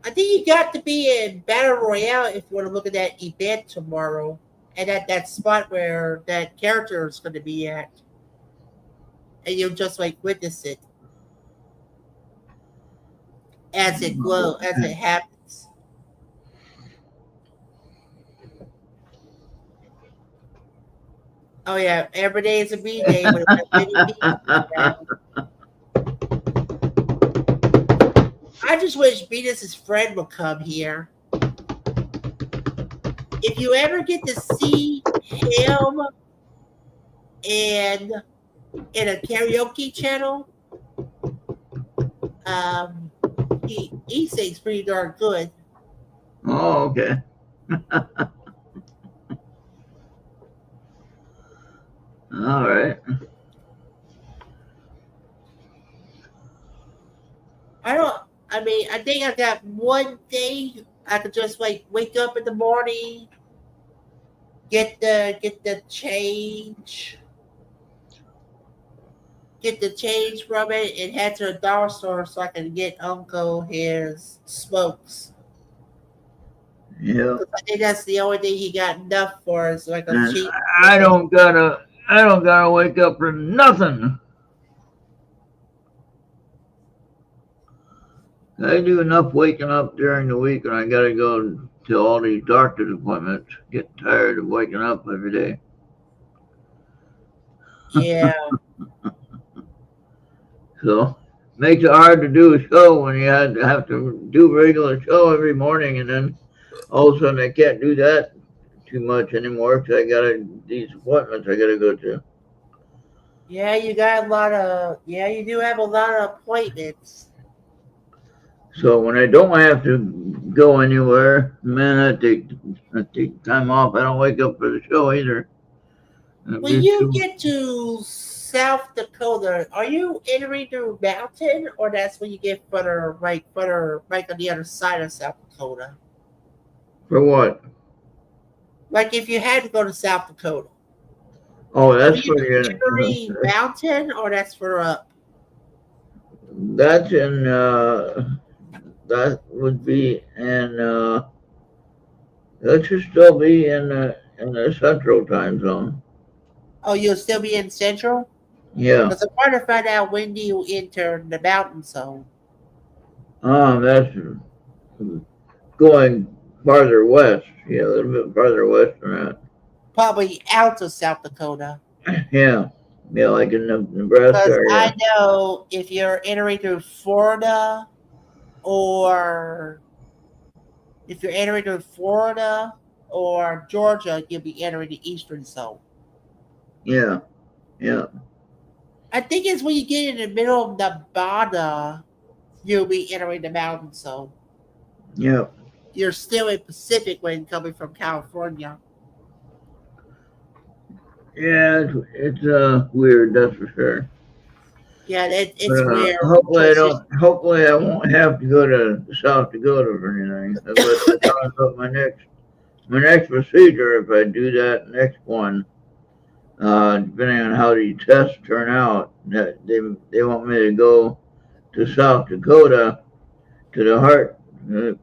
think you got to be in Battle Royale if you want to look at that event tomorrow. And at that spot where that character is going to be at. And you'll just like witness it as it happens. Oh yeah, every day is a B day when many people around. I just wish Venus's friend would come here. If you ever get to see him and in a karaoke channel, um, he sings pretty darn good. Oh, okay. All right. I think I got one day I could just like wake up in the morning, get the change from it, and head to a dollar store so I can get Uncle his smokes. Yeah. I think that's the only thing he got enough for is like a And cheap. I don't gotta wake up for nothing. I do enough waking up during the week, and I gotta go to all these doctor's appointments. Get tired of waking up every day. Yeah, So makes it hard to do a show when you have to do a regular show every morning, and then all of a sudden I can't do that too much anymore because I got these appointments I gotta go to. yeah, you got a lot of you do have a lot of appointments. So when I don't have to go anywhere, man, I take time off. I don't wake up for the show either. When you get to South Dakota, are you entering through mountain, or that's when you get further right on the other side of South Dakota? For what? Like if you had to go to South Dakota, Oh, are that's you where entering mountain, or that's further up? that's in that would be in that should still be in the central time zone. Oh, you'll still be in Central? Yeah. Because I'm trying to find out when do you enter the mountain zone. That's going farther west. Yeah, a little bit farther west than Probably out of South Dakota. that. Yeah. Yeah, like in the Nebraska Because area. I know if you're entering through Florida or if you're entering through Florida or Georgia, you'll be entering the eastern zone. Yeah. Yeah. I think it's when you get in the middle of Nevada, you'll be entering the mountain zone. Yeah. You're still in Pacific when coming from California. Yeah, it's weird, that's for sure. Yeah, But it's weird. hopefully I won't have to go to South Dakota for anything. That's what they're talking about my next procedure if I do that next one. Depending on how the tests turn out, that they want me to go to South Dakota to the heart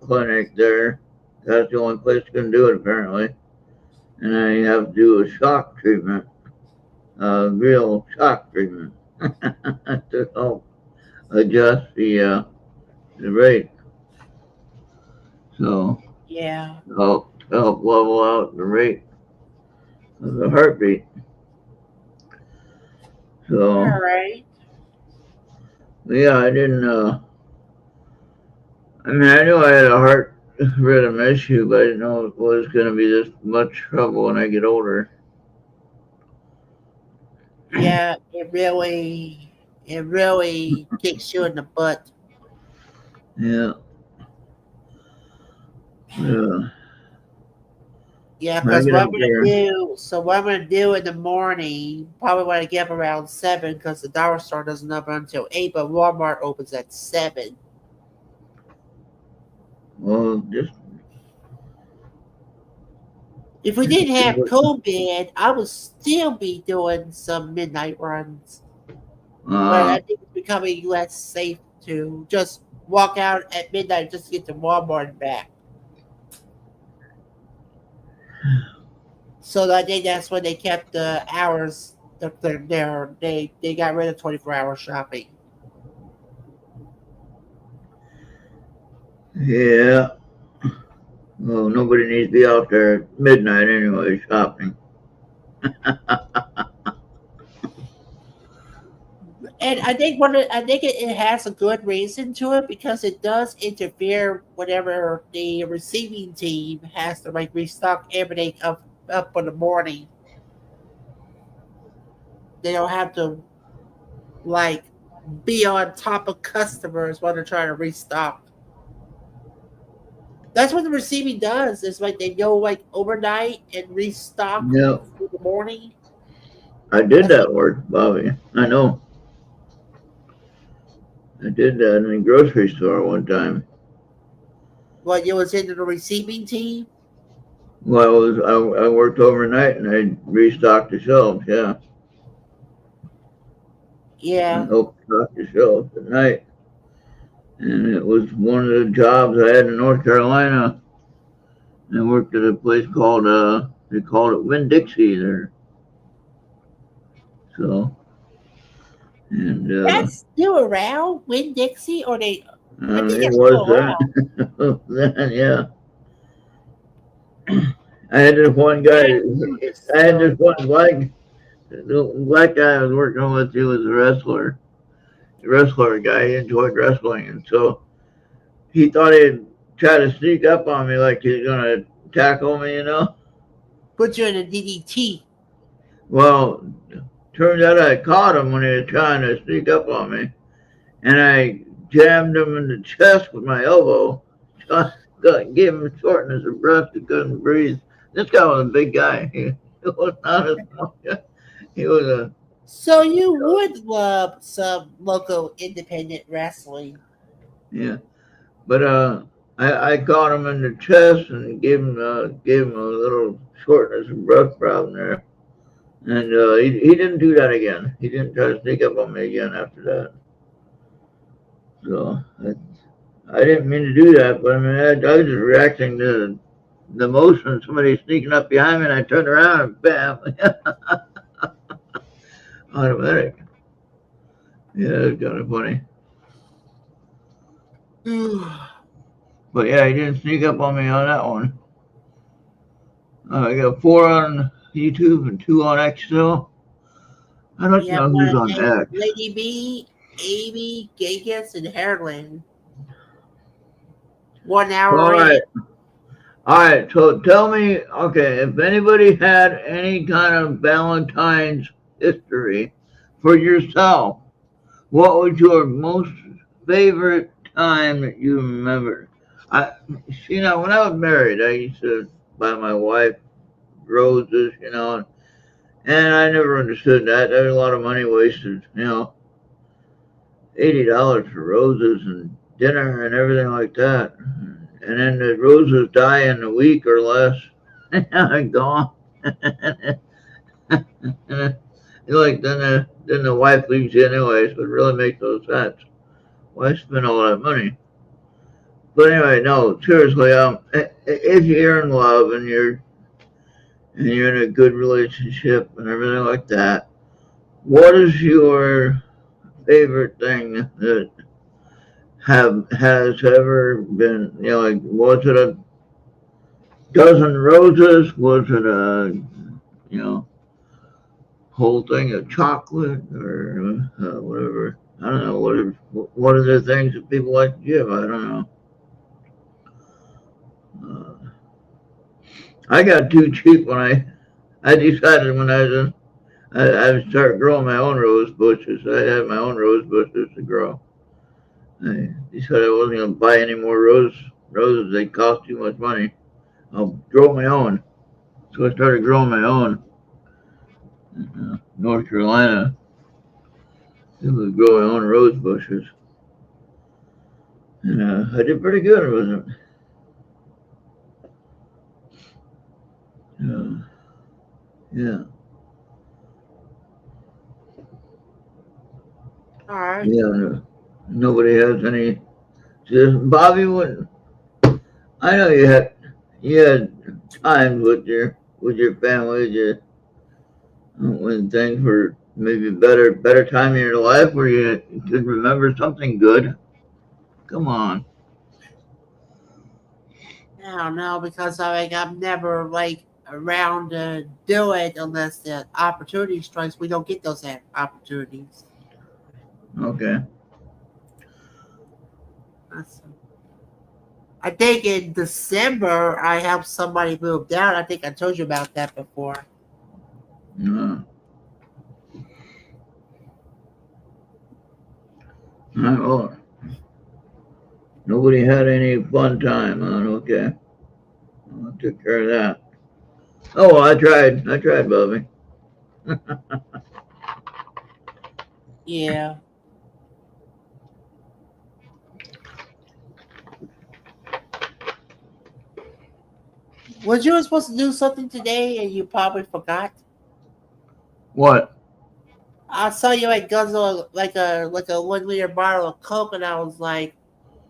clinic there. That's the only place that can do it apparently. And I have to do a shock treatment, real shock treatment to help adjust the rate. So Yeah. help level out the rate of the heartbeat. So All right. yeah, I didn't. I mean, I knew I had a heart rhythm issue, but I didn't know it was going to be this much trouble when I get older. Yeah, it really kicks you in the butt. Yeah. Yeah. Yeah, I because get up there. what I'm gonna do in the morning, probably when I get up around 7, because the dollar store doesn't open until 8, but Walmart opens at 7. Well, just If we didn't have COVID, I would still be doing some midnight runs. But I think it's becoming less safe to just walk out at midnight just to get to Walmart and back. So I think that's when they kept the hours. They got rid of 24-hour shopping. Yeah. Well, nobody needs to be out there at midnight anyway shopping. And I think it has a good reason to it because it does interfere whenever the receiving team has to like restock everything up in the morning. They don't have to like be on top of customers while they're trying to restock. That's what the receiving does. Is like they go like overnight and restock Yeah, for the morning. I did That's that work, Bobby. I know. I did that in the grocery store one time. what you was into the receiving team. Well, I worked overnight and I restocked the shelves. Yeah, I Yeah, helped stock the shelves at night, and it was one of the jobs I had in North Carolina. I worked at a place called they called it Winn Dixie there. So and that's still around. Win Dixie, or they? I think it they're was still around. then yeah. I had this one guy. It's I had still this one black the black guy I was working with. He was a wrestler guy. He enjoyed wrestling, and so he thought he'd try to sneak up on me like he's gonna tackle me, you know. put you in a DDT. Well, turns out I caught him when he was trying to sneak up on me, and I jammed him in the chest with my elbow. Gave him shortness of breath. He couldn't breathe. This guy was a big guy. He was not a small guy. He was a So you would love some local independent wrestling. yeah. But I caught him in the chest and gave him a little shortness of breath problem there. And he didn't do that again. He didn't try to sneak up on me again after that. So I didn't mean to do that, but I mean I was just reacting to the motion of somebody sneaking up behind me, and I turned around and bam, automatic. Yeah, it's kind of funny. But yeah, he didn't sneak up on me on that one. I got 4 on YouTube and 2 on X still. I'd like to You have know who's one on named X. Lady B, Amy, Genghis, and Harlan. 1 hour All in. right. All right. So tell me, okay, if anybody had any kind of Valentine's history for yourself, what was your most favorite time that you remember? I, when I was married, I used to buy my wife roses, and I never understood that. There was a lot of money wasted, $80 for roses and dinner and everything like that. And then the roses die in a week or less. They're gone. Like then the wife leaves you anyway, so it really makes no sense. Why spend all that money? But anyway, no, seriously, if you're in love and you're in a good relationship and everything like that, what is your favorite thing that has ever been, like, was it a dozen roses? Was it a, you know, whole thing of chocolate or whatever? I don't know. What are the things that people like to give? I don't know. I got too cheap when I decided when I started growing my own rose bushes. I had my own rose bushes to grow. I decided I wasn't going to buy any more roses. They cost too much money. I'll grow my own. So I started growing my own in North Carolina. It was growing my own rose bushes. And I did pretty good with it. Uh, yeah. All right. Yeah. No, nobody has any Bobby, I know you had times with your family, when things were maybe better time in your life where you could remember something good. Come on. I don't know because I'm never like around to do it unless the opportunity strikes. We don't get those opportunities. Okay. That's- I think in December I helped somebody move down. I think I told you about that before. Uh, well, nobody had any fun time, huh? Okay. I took care of that. Oh, well, I tried. I tried, Bobby. Yeah. Was you supposed to do something today and you probably forgot? What? I saw you at guzzle like a 1 liter bottle of Coke, and I was like,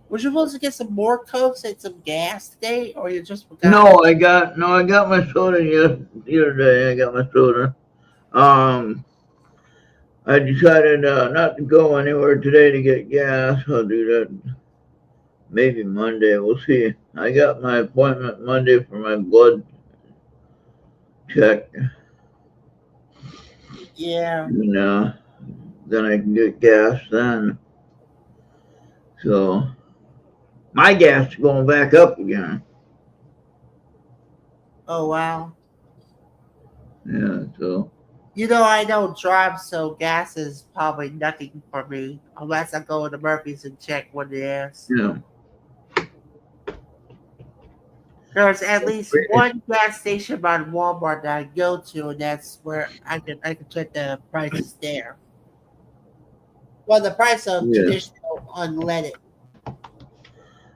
"Was you supposed to get some more Cokes and some gas today, or you just forgot?" I got my soda the other day. I got my soda. Um, I decided not to go anywhere today to get gas. I'll do that maybe Monday. We'll see. I got my appointment Monday for my blood check, Yeah. and then I can get gas then. So my gas is going back up again. Oh wow. Yeah. So I don't drive, so gas is probably nothing for me unless I go to Murphy's and check what it is. yeah. There's at least one gas station by Walmart that I go to, and that's where I can check the prices there. Well, the price of Yeah. traditional unleaded.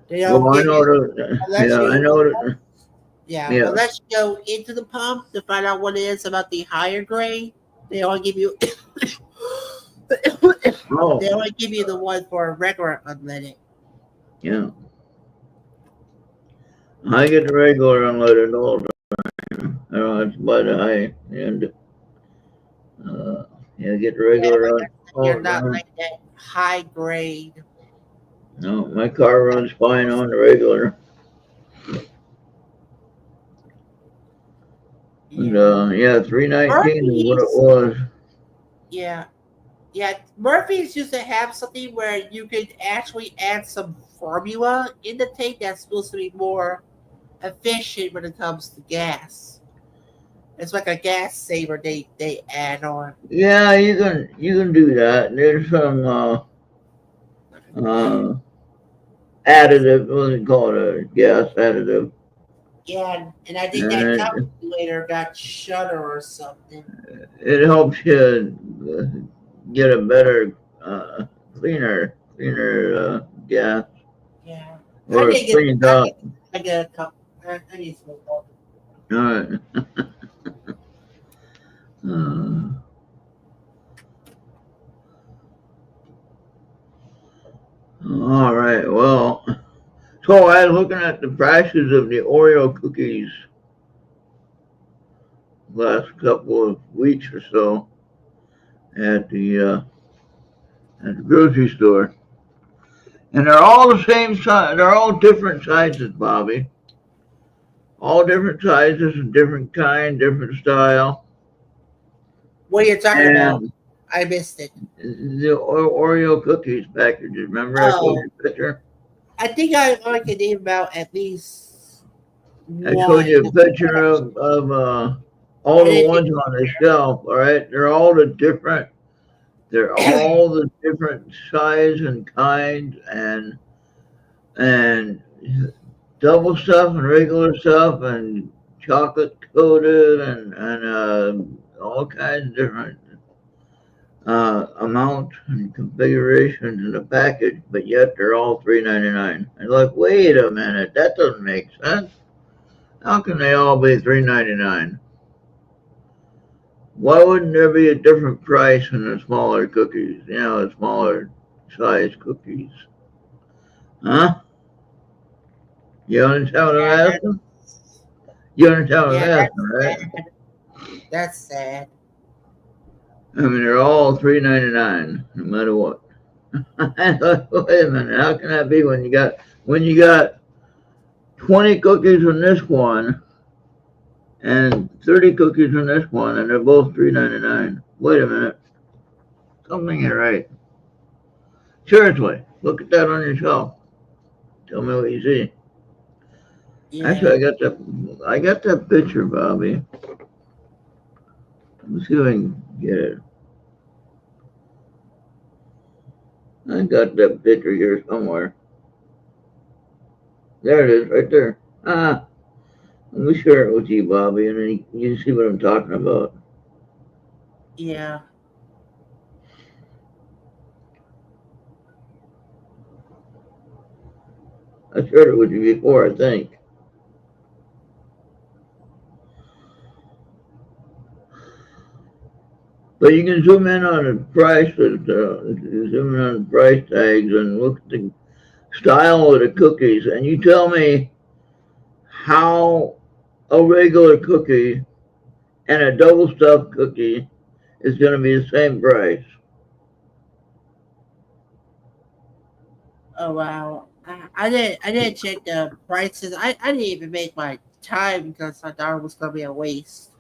They don't Well, I give know you that. unless Yeah, I you know that. yeah Yeah. unless you go into the pump to find out what it is about the higher grade. They only give you Oh, they only give you the one for regular unleaded. yeah. I get the regular unleaded all the time. I don't have to buy the high end. Uh, yeah, get the Yeah, regular but on you're all the not time. like that high grade. No, my car runs fine on the regular. And, Yeah. yeah, 319 is what it Murphy's, was. yeah, yeah. Murphy's used to have something where you could actually add some formula in the tank that's supposed to be more efficient when it comes to gas. It's like a gas saver they add on. Yeah, you can do that. There's some uh additive, what do you call it? A gas additive. Yeah, and I think that And calculator got shutter or something. it helps you get a better, uh, cleaner gas, Yeah, I or need it to get cleans up. I get a couple. I need some more. All right. Uh, all right. Well, so I was looking at the prices of the Oreo cookies last couple of weeks or so at the grocery store, and they're all the same size. They're all different sizes, Bobby. All different sizes and different kind, different style. What are you talking about? And I missed it. the Oreo cookies packages. Remember I showed Oh, you a picture? I think I can name about at least I showed one. you a picture of all I the didn't think ones on the shelf. All right, they're all the different size and kind, and double stuff and regular stuff and chocolate coated and all kinds of different amount and configurations in the package, but yet they're all $3.99. And like, wait a minute, that doesn't make sense. How can they all be $3.99? Why wouldn't there be a different price in the smaller cookies? The smaller size cookies. Huh? You understand what Yeah, I'm asking? You understand what yeah, I'm asking, right? that's sad. I mean, they're all $3.99, no matter what. Wait a minute, how can that be when you got 20 cookies from this one and 30 cookies from this one, and they're both $3.99? Wait a minute, something ain't right. Seriously, look at that on your shelf. Tell me what you see. Actually, Yeah, I got that picture, Bobby. Let's see if I can get it. I got that picture here somewhere. There it is, right there. Ah, let me share it with you, Bobby, and then you see what I'm talking about. yeah. I shared it with you before, I think. But you can zoom in on the price, zoom in on the price tags and look at the style of the cookies, and you tell me how a regular cookie and a double stuffed cookie is going to be the same price. Oh wow. I didn't check the prices. I didn't even make my time because I thought it was gonna be a waste.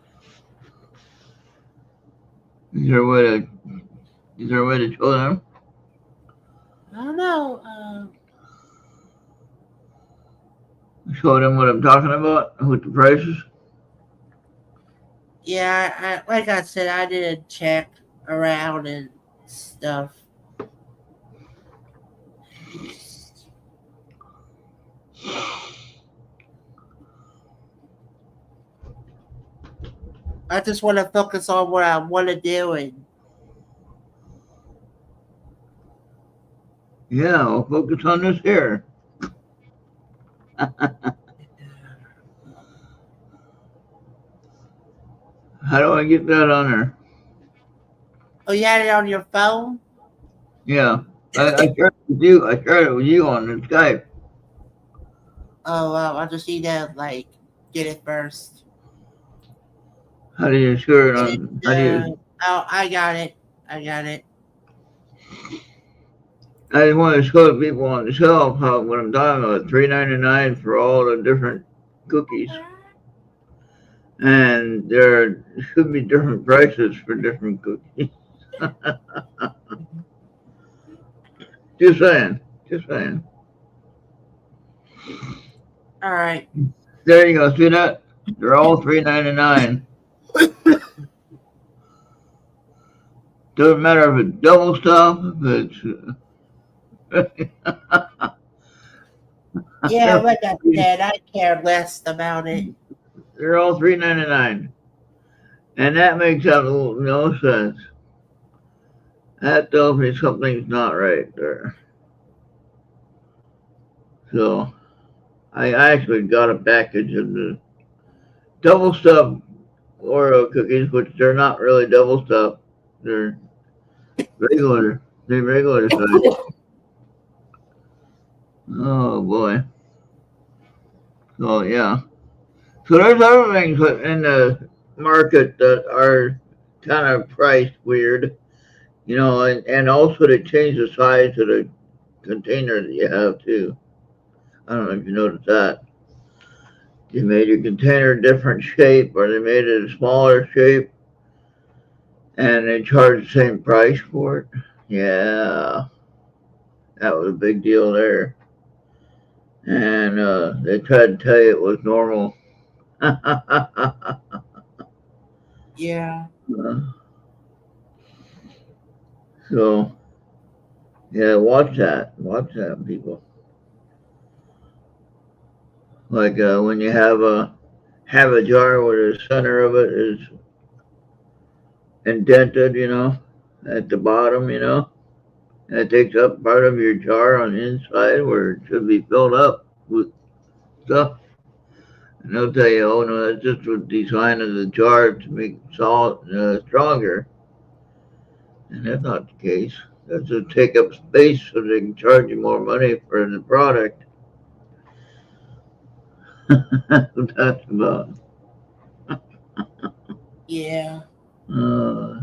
Is there a way to show them? I don't know. Show them what I'm talking about with the prices? Yeah, like I said, I didn't check around and stuff. I just want to focus on what I want to do, and Yeah, I'll focus on this here. How do I get that on there? oh, you had it on your phone. Yeah, I shared it with you. I shared it with you on the Skype. Oh, I just need to like get it first. How do you share it Get it. on? How do you? Oh, I got it. I got it. I just want to show people on the shelf how what I'm talking about. $3.99 for all the different cookies, and there should be different prices for different cookies. Just saying. Just saying. All right. There you go. See that? They're all $3.99. Doesn't matter if it's double stuff, if it's Yeah, like I said, I care less about it. they're all $3.99, and that makes absolutely no sense. That tells me something's not right there. So I actually got a package of the double stuffed Oreo cookies, which they're not really double stuffed. They're regular. They're regular size. Oh boy. So yeah. So there's other things in the market that are kind of priced weird, and also they change the size of the container that you have too. I don't know if you noticed that. You made your container a different shape, or they made it a smaller shape, and they charge the same price for it. Yeah, that was a big deal there. And they tried to tell you it was normal. Yeah. So yeah, watch that. Watch that, people. Like when you have a jar where the center of it is indented, at the bottom, and it takes up part of your jar on the inside where it should be filled up with stuff. And they'll tell you, oh no, that's just the design of the jar to make salt stronger. And that's not the case. to take up space so they can charge you more money for the product. That's what that's about. Yeah. Uh,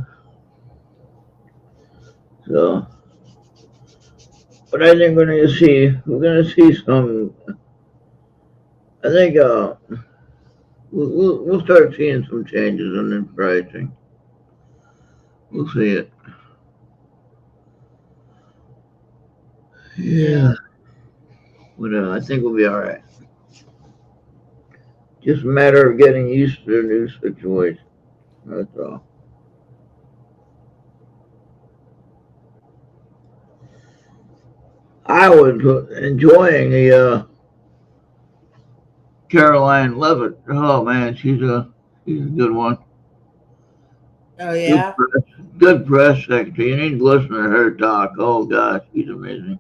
so, but I think we're gonna see some. I think we'll start seeing some changes in the pricing. We'll see it. Yeah. Yeah, but I think we'll be all right. Just a matter of getting used to the new situation. That's all. I was enjoying the Caroline Levitt. Oh man, she's a good one. Oh Good yeah. press, good press secretary. You need to listen to her talk. Oh gosh, she's amazing.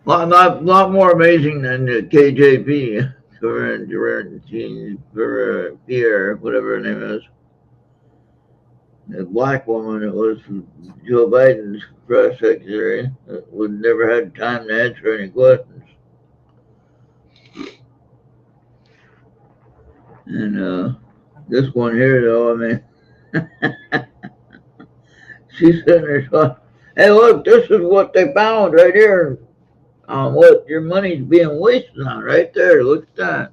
Lot more amazing than the KJP, Pierre, whatever her name is. The black woman that was Joe Biden's press secretary that would never had time to answer any questions. And this one here, though, I mean, she's sitting there going, "Hey, look, this is what they found right here on what your money's being wasted on right there. Look at that."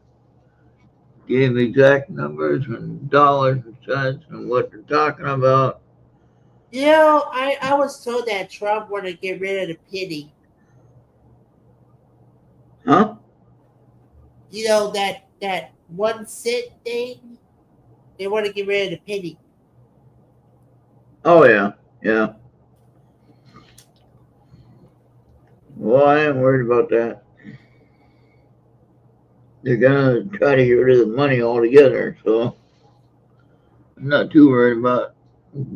Gave exact numbers and dollars and cents and what they're talking about. You know, I was told that Trump wanted to get rid of the penny. Huh? You know that 1 cent thing. They want to get rid of the penny. Oh, yeah. Yeah. Well, I am worried about that. They're going to try to get rid of the money altogether, so I'm not too worried about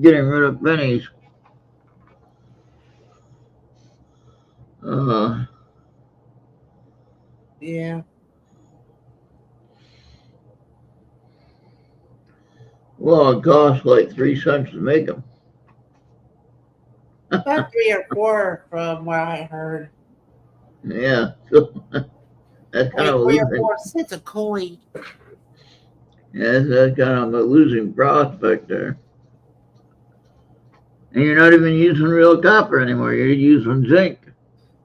getting rid of pennies. Uh, Yeah. well, it costs like 3 cents to make them. About 3 or 4 from what I heard. Yeah, so that's kind Like of a 3 or 4 losing. cents a coin. Yeah, that's kind of a losing prospect there. And you're not even using real copper anymore. You're using zinc.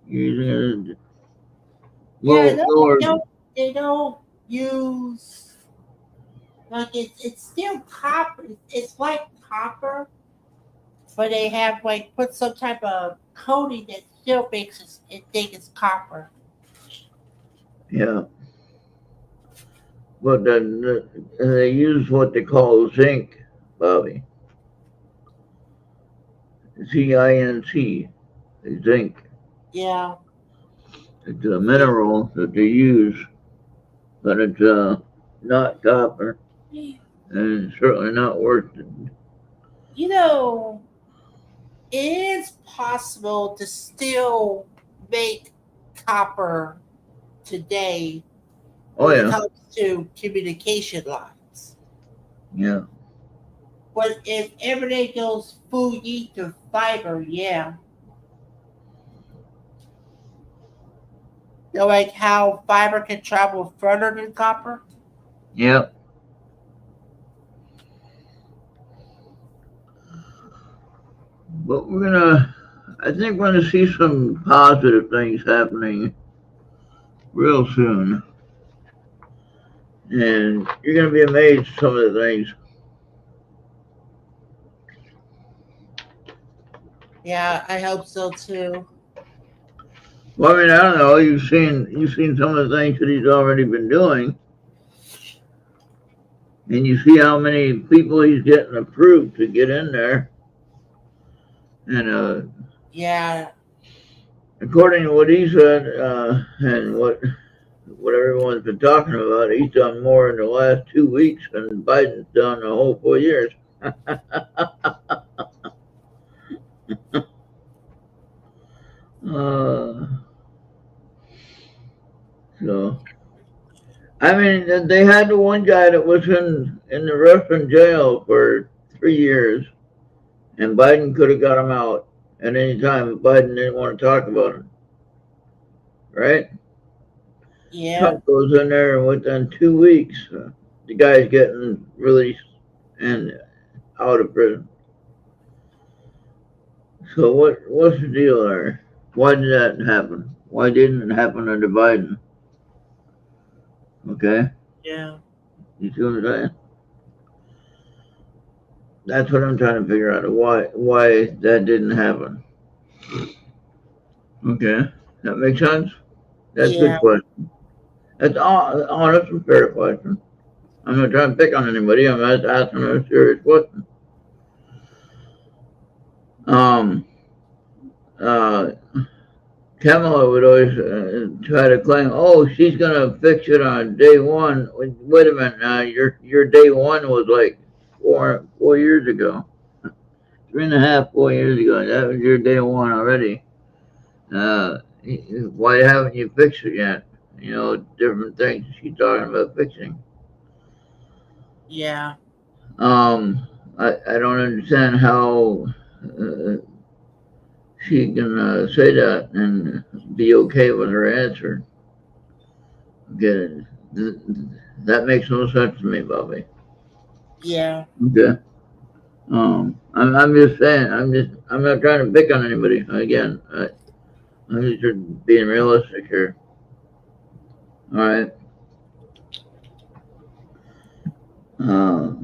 You're using a Yeah, no, lower. they don't use like it's still copper. It's like copper, but they have like put some type of coating that still makes it think it's copper. Yeah, but then they use what they call zinc, Bobby. ZINC, zinc. Yeah. It's a Yeah. mineral that they use, but it's not copper, and it's certainly not worth it. You know, it is possible to still make copper today Oh when it yeah, comes to communication lines. yeah, But if everything goes fully to fiber, yeah. You know, like how fiber can travel further than copper? yeah. But I think we're gonna see some positive things happening real soon, and you're gonna be amazed at some of the things. Yeah, I hope so too. Well, I mean, I don't know. You've seen some of the things that he's already been doing, and you see how many people he's getting approved to get in there. And Yeah, according to what he said, and what everyone's been talking about, he's done more in the last 2 weeks than Biden's done the whole 4 years. Uh, so I mean, they had the one guy that was in the Russian jail for 3 years, And Biden could have got him out at any time if Biden didn't want to talk about it. Right? Yeah. Trump goes in there and within 2 weeks, the guy's getting released and out of prison. So what's the deal there? Why did that happen? Why didn't it happen under Biden? Okay? Yeah. You see what I'm saying? That's what I'm trying to figure out. Why that didn't happen. Okay? That makes sense? That's a Yeah. good question. That's honest and fair question. I'm not trying to pick on anybody. I'm just asking a serious question. Um, uh, Kamala would always try to claim, "Oh, she's gonna fix it on day one." Wait a minute now. Your day one was like 4 years ago, 3.5, 4 years ago. That was your day one already. Uh, why haven't you fixed it yet? You know, different things she's talking about fixing. Yeah. I don't understand how uh, she can say that and be okay with her answer. Okay, that makes no sense to me, Bobby. Yeah. Okay. I'm just saying. I'm not trying to pick on anybody. Again, I'm just being realistic here. All right.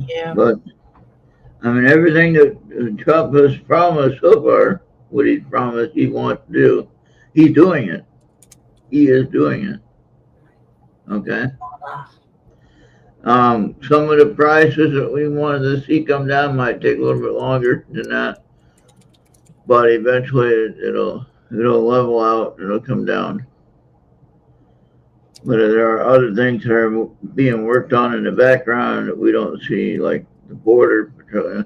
Yeah. But I mean, everything that Trump has promised so far, what he's promised he wants to do, he's doing it. He is doing it. Okay. Some of the prices that we wanted to see come down might take a little bit longer than that, but eventually it'll level out. It'll come down. But there are other things that are being worked on in the background that we don't see, like the border patrol.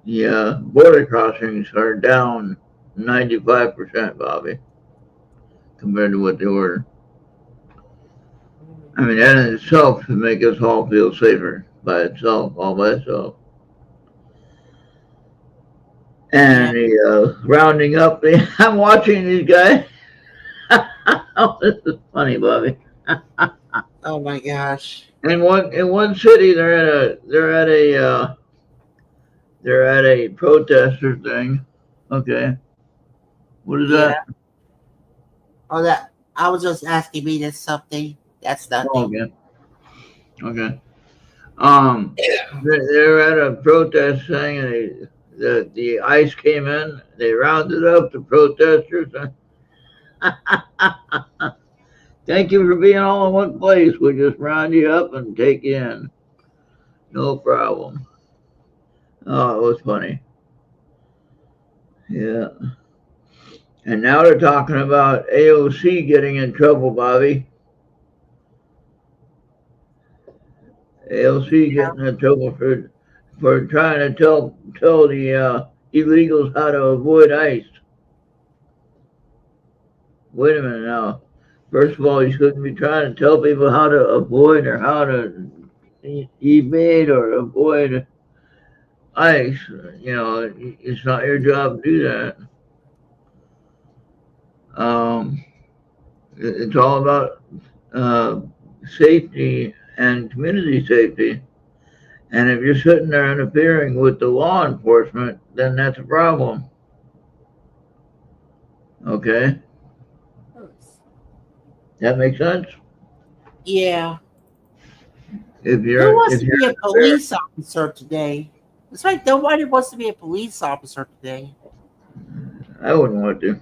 Yeah, border crossings are down 95%, Bobby, compared to what they were. I mean, that in itself should make us all feel safer by itself, all by itself. Yeah. And the rounding up, I'm watching these guys. Oh, this is funny, Bobby. Oh my gosh. In one city, they're at a protester thing. Okay, what is Yeah. that? Oh, that I was just asking me this something. That's Oh, nothing. okay, okay. Um, they're at a protest thing, and the ICE came in. They rounded up the protesters. Thank you for being all in one place. We just round you up and take you in. No problem. Oh, it was funny. Yeah. And now they're talking about AOC getting in trouble, Bobby. AOC getting in trouble for trying to tell the illegals how to avoid ICE. Wait a minute now. First of all, you shouldn't be trying to tell people how to avoid or how to evade or avoid ICE. You know, it's not your job to do that. Um, it's all about uh, safety and community safety. And if you're sitting there interfering with the law enforcement, then that's a problem. Okay, that makes sense. Yeah. If Who you're wants if to you're be a there, police officer today? That's right. Nobody wants to be a police officer today. I wouldn't want to.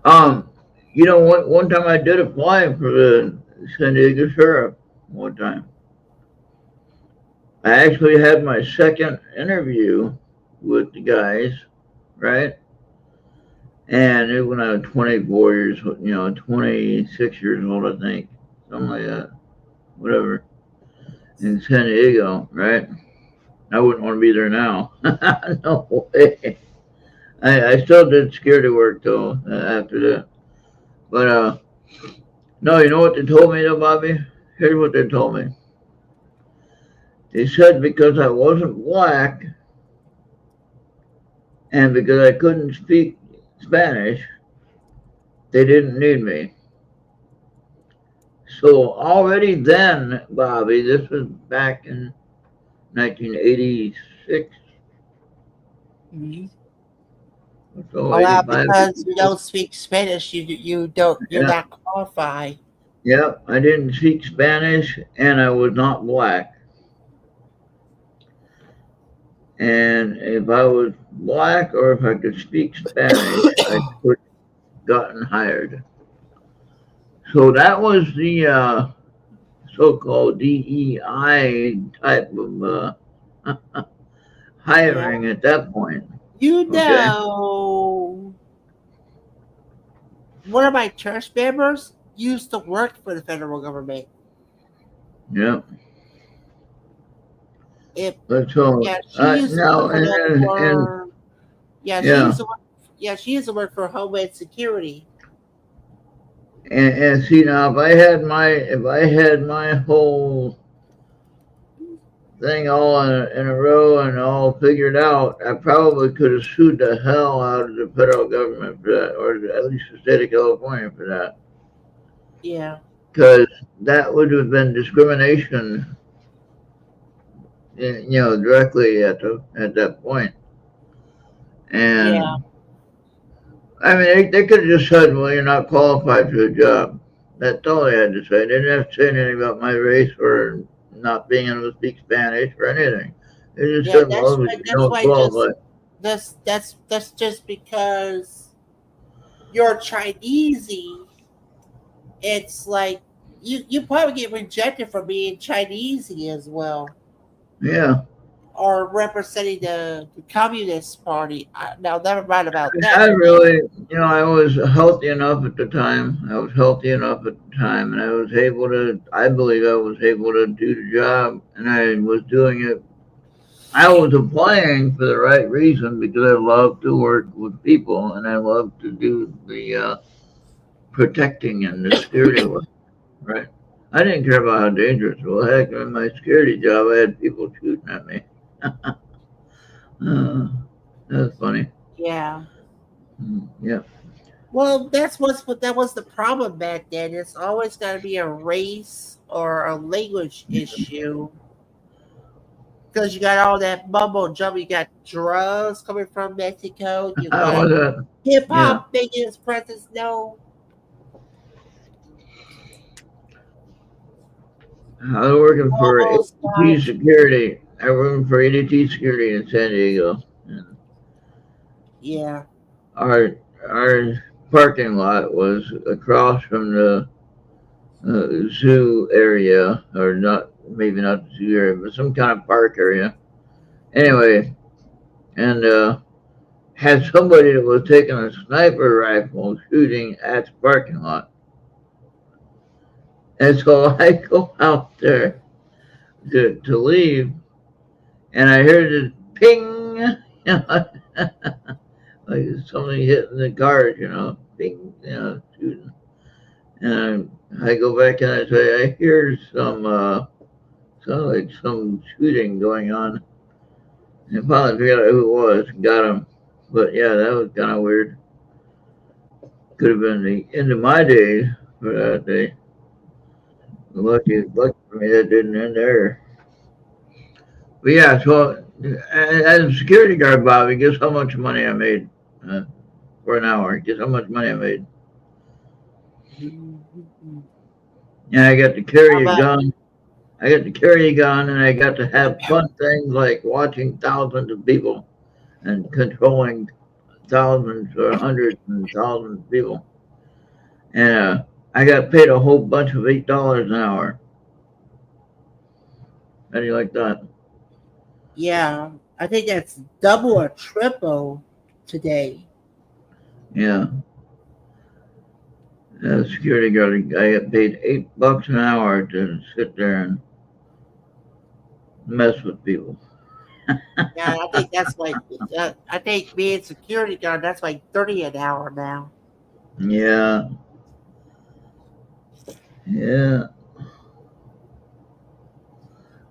Um, one time I did apply for the San Diego sheriff. One time, I actually had my second interview with the guys, right? And it when I was 24 years, 26 years old, I think, something like that, whatever, in San Diego, right? I wouldn't want to be there now. No way. I still did security work though after that. But no, you know what they told me though, Bobby? Here's what they told me. They said because I wasn't black And because I couldn't speak Spanish, they didn't need me. So already then, Bobby, this was back in 1986, Mhm. so Oh, wow, 85. because you don't speak Spanish, you're Yeah, not qualified. yeah, I didn't speak Spanish and I was not black. And if I was black or if I could speak Spanish, I could have gotten hired. So that was the so-called DEI type of Yeah. hiring at that point. You Okay. know, one of my church members used to work for the federal government. Yeah. If But so Yeah, she used to work now and for yeah, she yeah, used to work she used to work for Homeland Security. and see now if I had my whole thing all in a row and all figured out, I probably could have sued the hell out of the federal government for that, or at least the state of California for that, Yeah. because that would have been discrimination, directly at that point. Yeah. And I mean, they could have just said, "Well, you're not qualified for the job." That's all they had to say. They didn't have to say anything about my race or not being able to speak Spanish or anything. They just Yeah, said, "Well, you that's don't why just qualify." that's just because you're Chinesey, it's like you probably get rejected for being Chinesey as well. Yeah. Or representing the Communist Party. Now, never mind about I that. really, I was healthy enough at the time. I was healthy enough at the time, and I was able to. I believe I was able to do the job, and I was doing it. I was applying for the right reason because I love to work with people, and I love to do the protecting and the security work. Right. I didn't care about how dangerous it was. Heck, in my security job, I had people shooting at me. That's funny. Yeah. Yeah. Well, that was the problem back then. It's always got to be a race or a language issue because you got all that mumbo jumbo. You got drugs coming from Mexico. You How got was that? hip Yeah. hop making its presence known. I was working You for almost ADT got Security. I was working for ADT Security in San Diego. And yeah. our our parking lot was across from the zoo area, or not, maybe not the zoo area, but some kind of park area. Anyway, and had somebody that was taking a sniper rifle shooting at the parking lot. And so I go out there to leave, and I heard this ping, like something hitting the cars, ping, shooting. And I go back and I say, I hear sound like some shooting going on. And finally figured out who it was and got him. But yeah, that was kind of weird. Could have been the end of my days for that day. Lucky for me that didn't end there. But yeah, so as a security guard, Bobby, guess how much money I made uh, for an hour? Guess how much money I made? Mhm. And I got to How carry a about gun. I got to carry a gun, and I got to have fun things like watching thousands of people and controlling thousands or hundreds and thousands of people. And I got paid a whole bunch of $8 an hour. How do you like that? yeah? I think that's double or triple today. Yeah, security guard. I got paid $8 an hour to sit there and mess with people. Yeah, I think that's like I think being security guard that's like 30 an hour now. Yeah, yeah.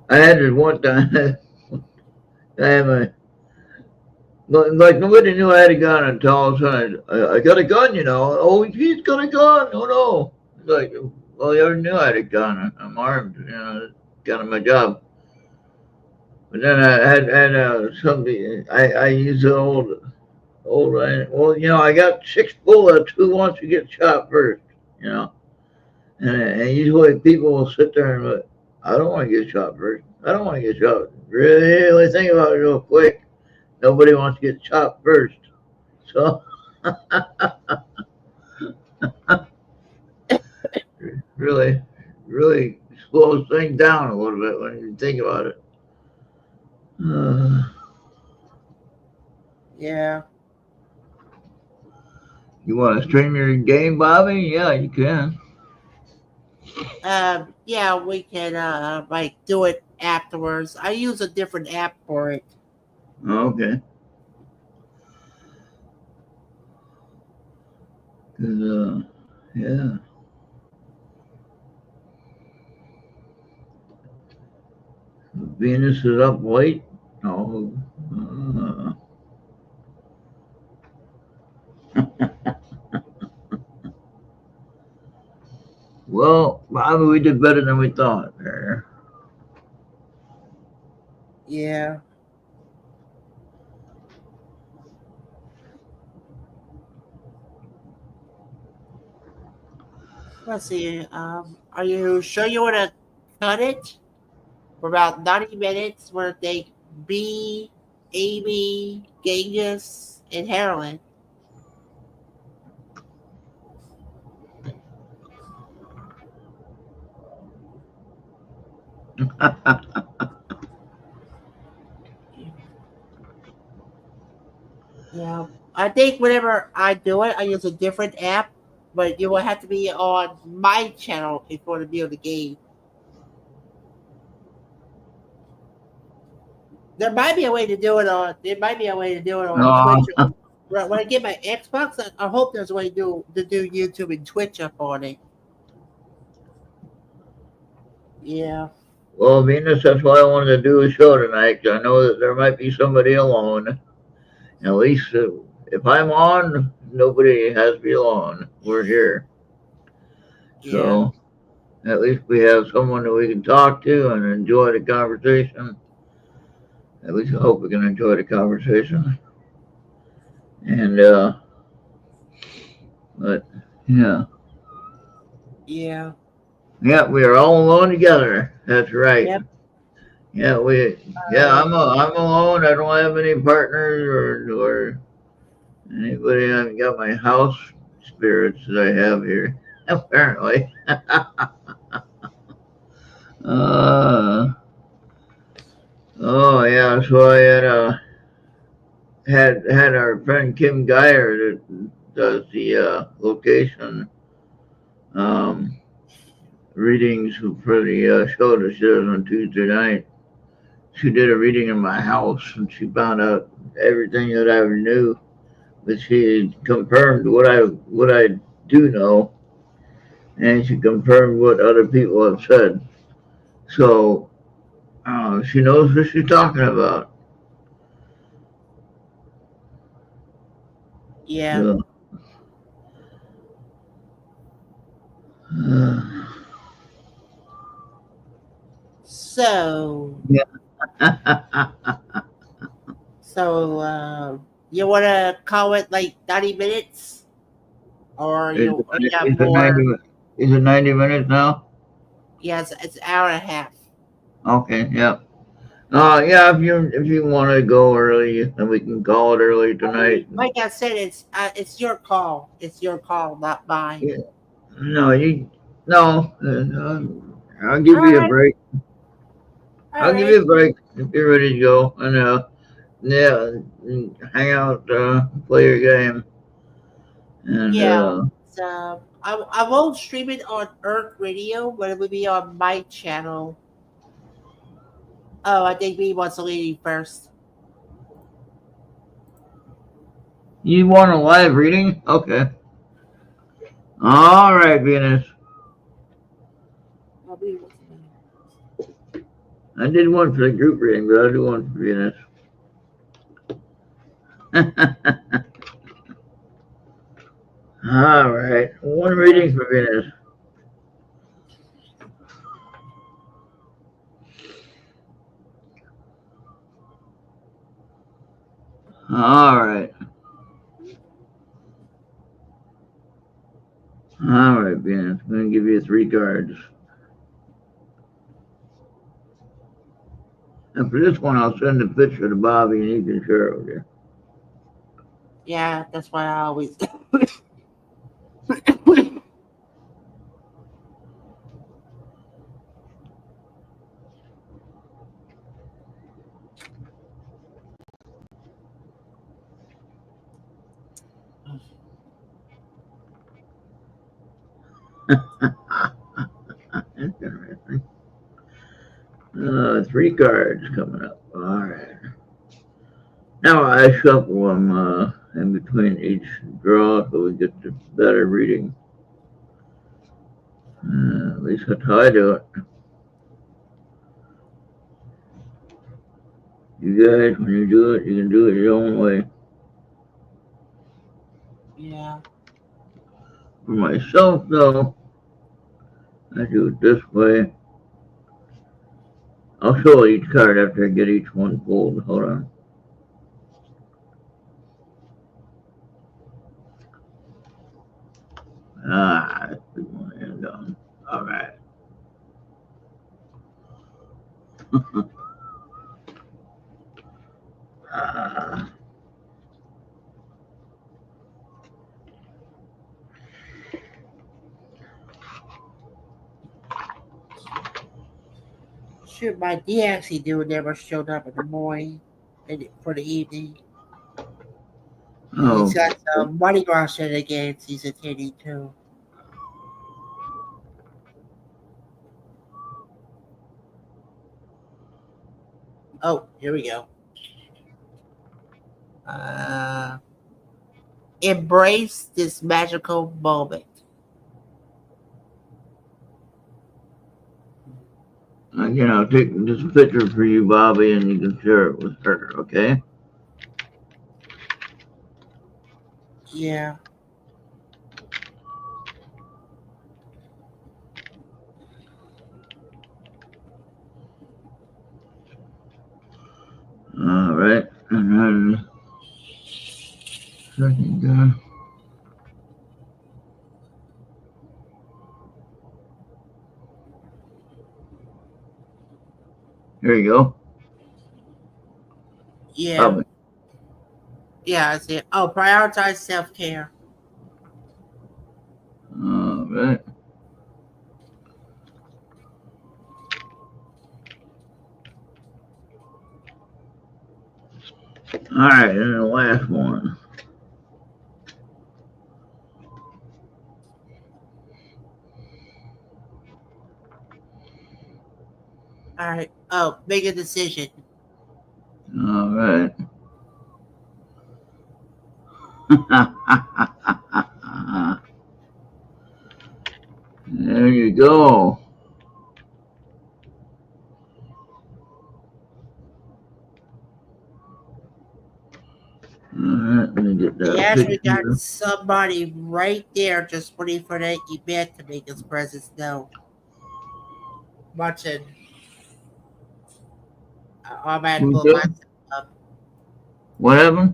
I had this one time. I had like nobody knew I had a gun until all of a sudden I got a gun, you know. Oh, he's got a gun. Oh no. It's like, well, you already knew I had a gun. I'm armed. You know, kind of my job. But then I had somebody. I used the old. Well, you know, I got 6 bullets. Who wants to get shot first? You know, and usually people will sit there and like, I don't want to get shot first. I don't want to get shot. Really think about it real quick. Nobody wants to get shot first. So really, really slows things down a little bit when you think about it. Yeah. You want to stream your game, Bobby? Yeah, you can. Yeah, we can like do it afterwards. I use a different app for it. Okay. 'Cause, yeah. Venus is up late. Oh. Well, Bobby, we did better than we thought there. Yeah. Let's see. Are you sure you want to cut it for about 90 minutes? We're gonna take B, Amy, Genghis, and Heroin. Yeah. I think whenever I do it, I use a different app, but you will have to be on my channel if you want to be on the game. There might be a way to do it on. There might be a way to do it on Oh, Twitch. When I get my Xbox, I hope there's a way to do YouTube and Twitch up on it. Yeah. well, Venus, that's why I wanted to do a show tonight. 'Cause I know that there might be somebody alone. At least if I'm on, nobody has to be alone. We're here. Yeah. So at least we have someone that we can talk to and enjoy the conversation. At least I hope we can enjoy the conversation. And but yeah, Yeah. yeah, we are all alone together. That's right. Yep. Yeah, I'm alone. I don't have any partners or anybody. I've got my house spirits that I have here. Apparently. uh, oh yeah, so I had our friend Kim Geyer that does the location um, readings for the show that she does on Tuesday night. She did a reading in my house and she found out everything that I knew, but she confirmed what I do know, and she confirmed what other people have said. So she knows what she's talking about. Yeah. So, So, yeah. you want to call it like 90 minutes, or is, you it, have is it 90? more? Is it 90 minutes now? Yes, it's an hour and a half. Okay, yeah. Yeah. If you want to go early, then we can call it early I mean, tonight. like I said, it's your call. It's your call, not mine. Yeah. No, no. I'll give All you a right. break. All I'll give right. you a break if you're ready to go, and yeah, hang out, play your game, and Yeah. So I won't stream it on Earth Radio, but it will be on my channel. Oh, I think we wants to leave first. you want a live reading? Okay. All right, Venus. I'll be with I did one for the group reading, but I'll do one for Venus. All right. One reading for Venus. All right. All right, Venus. I'm going to give you 3 cards. And for this one, I'll send a picture to Bobby and he can share it with you. Yeah, that's why I always. Interesting. 3 cards coming up. All right. Now I shuffle them in between each draw so we get the better reading. At least that's how I do it. You guys, when you do it, you can do it your own way. Yeah. For myself, though, I do it this way. I'll show each card after I get each one pulled. Hold on. That's the one hand on. All right. uh, Shoot, my DXC dude never showed up in the morning for the evening. He's oh, got some Mardi Gras shenanigans he's attending to. Oh, here we go. Embrace this magical moment. again, I'll take just a picture for you, Bobby, and you can share it with her, okay? Yeah. All right. And then, second, here you go. Yeah. Bobby. Yeah, I see. Oh, prioritize self care. All right. All right, and the last one. All right. Oh, make a decision. All right. There you go. All right, let me get He that actually got picture. somebody right there just waiting for that event to make his presence known. Watching automatic Who's pull myself that? up. What happened?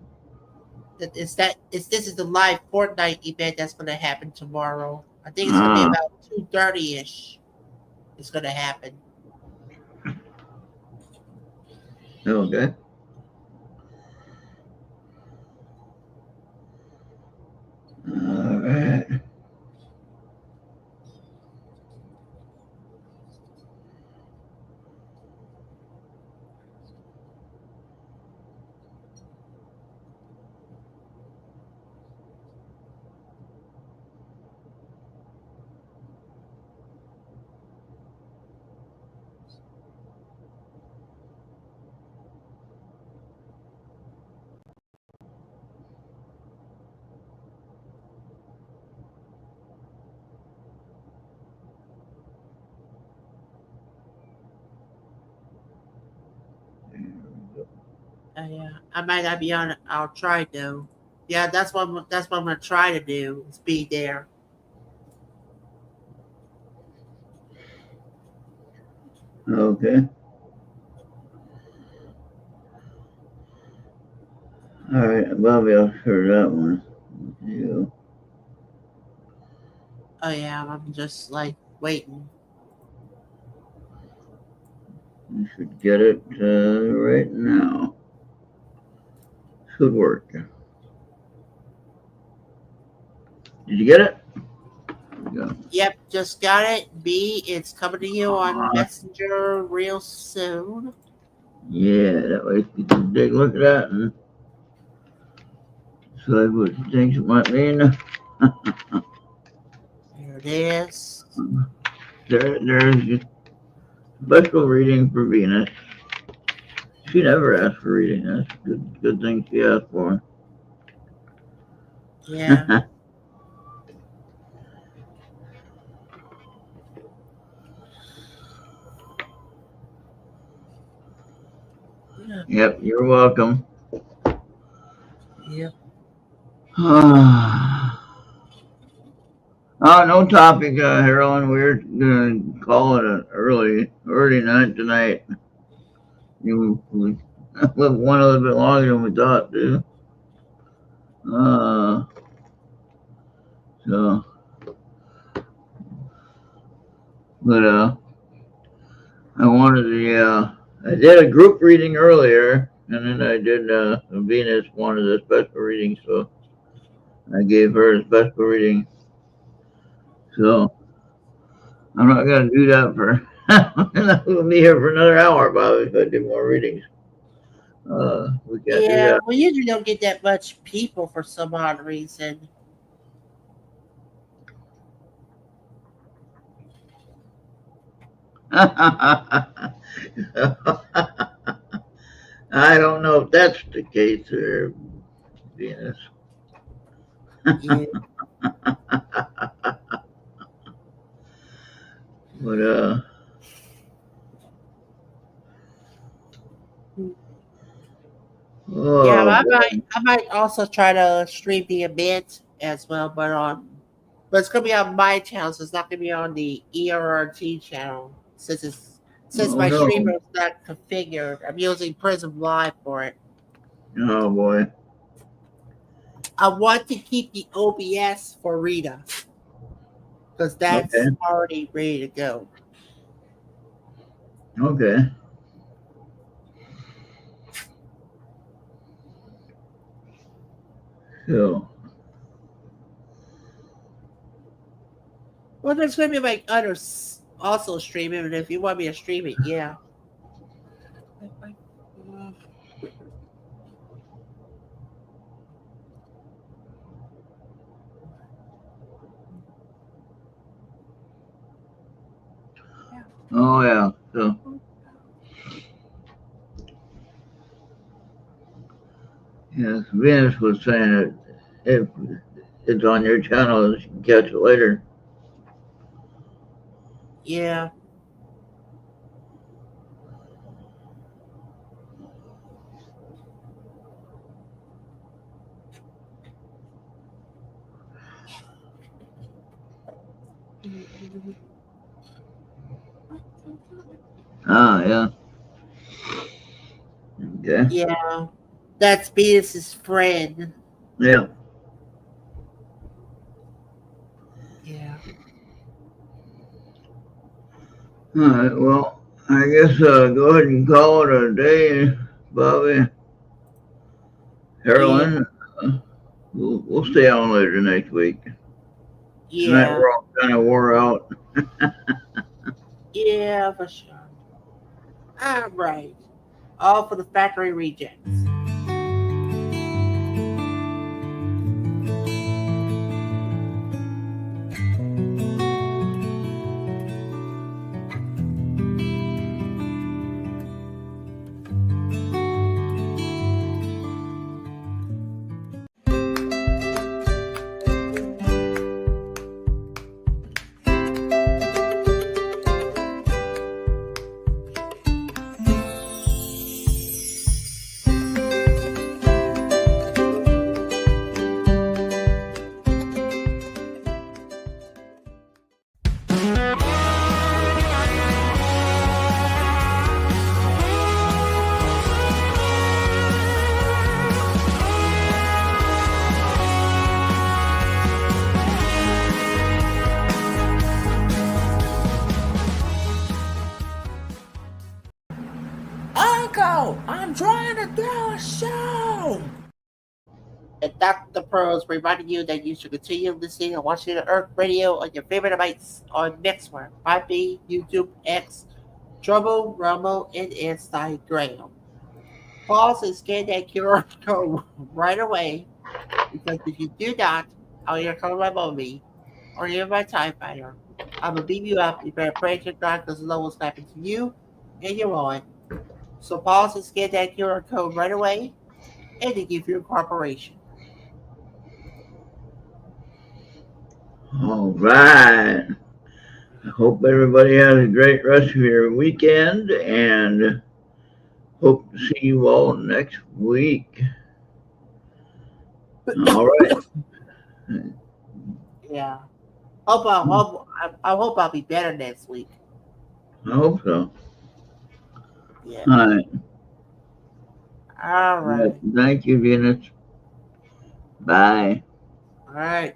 This is the live Fortnite event that's gonna happen tomorrow. I think it's gonna be Ah, about 2:30 ish. It's gonna happen. okay. All right. Yeah, I might not be on it. I'll try though. Yeah, that's what I'm gonna try to do is be there. Okay. All right, Bobby, I'll share that one. You, Oh yeah, I'm just like waiting. you should get it right now. Should work. Did you get it? Yeah. Yep, just got it. B, it's coming to you on Messenger real soon. Yeah, that way you can take a look at that and decide what you think it might mean. There it is. There's your special reading for Venus. She never asked for reading. That's a good thing she asked for. Yeah. Yep, you're welcome. Yep. No topic, Harlan. We're gonna call it an early night tonight. We lived one a little bit longer than we thought to. So, but I wanted to. I did a group reading earlier, and then I did Venus wanted a special reading, so I gave her a special reading. So I'm not gonna do that for. We'll be here for another hour, Bobby, if I do more readings. We can't do Yeah, that. we usually don't get that much people for some odd reason. I don't know if that's the case there, Venus. Yeah. But Yeah, oh, I might also try to stream the event as well, but it's gonna be on my channel, so it's not gonna be on the ERT channel since oh my no, streamer is not configured. I'm using Prism Live for it. oh boy. I want to keep the OBS for Rita because Okay, that's already ready to go. okay. So, Well, there's gonna be like others also streaming, and if you want me to stream it, yeah. oh yeah. So, yes, Venus was saying that if it's on your channel, you can catch it later. Yeah. Ah, yeah. Okay. Yeah. That's Venus's friend. Yeah. Yeah. All right. Well, I guess go ahead and call it a day, Bobby. Yeah. Carolyn, we'll stay on later next week. Tonight Yeah. we're all kind of wore out. Yeah, for sure. All right. All for the factory rejects. Dr. Pros reminding you that you should continue listening and watching the Earth Radio on your favorite device on Mixer, Podbean, YouTube, X, Trouble, Rumble, and Instagram. Pause and scan that QR code right away, because if you do not, I'll either call my mommy or even my TIE fighter. I'm going to beam you up. You better pray to God, because the what's happened to you and your on. So pause and scan that QR code right away, and to give you a cooperation. All right. I hope everybody has a great rest of your weekend and hope to see you all next week. All right. Yeah. I hope I'll be better next week. I hope so. Yeah. All right. All right. Thank you, Venus. Bye. All right.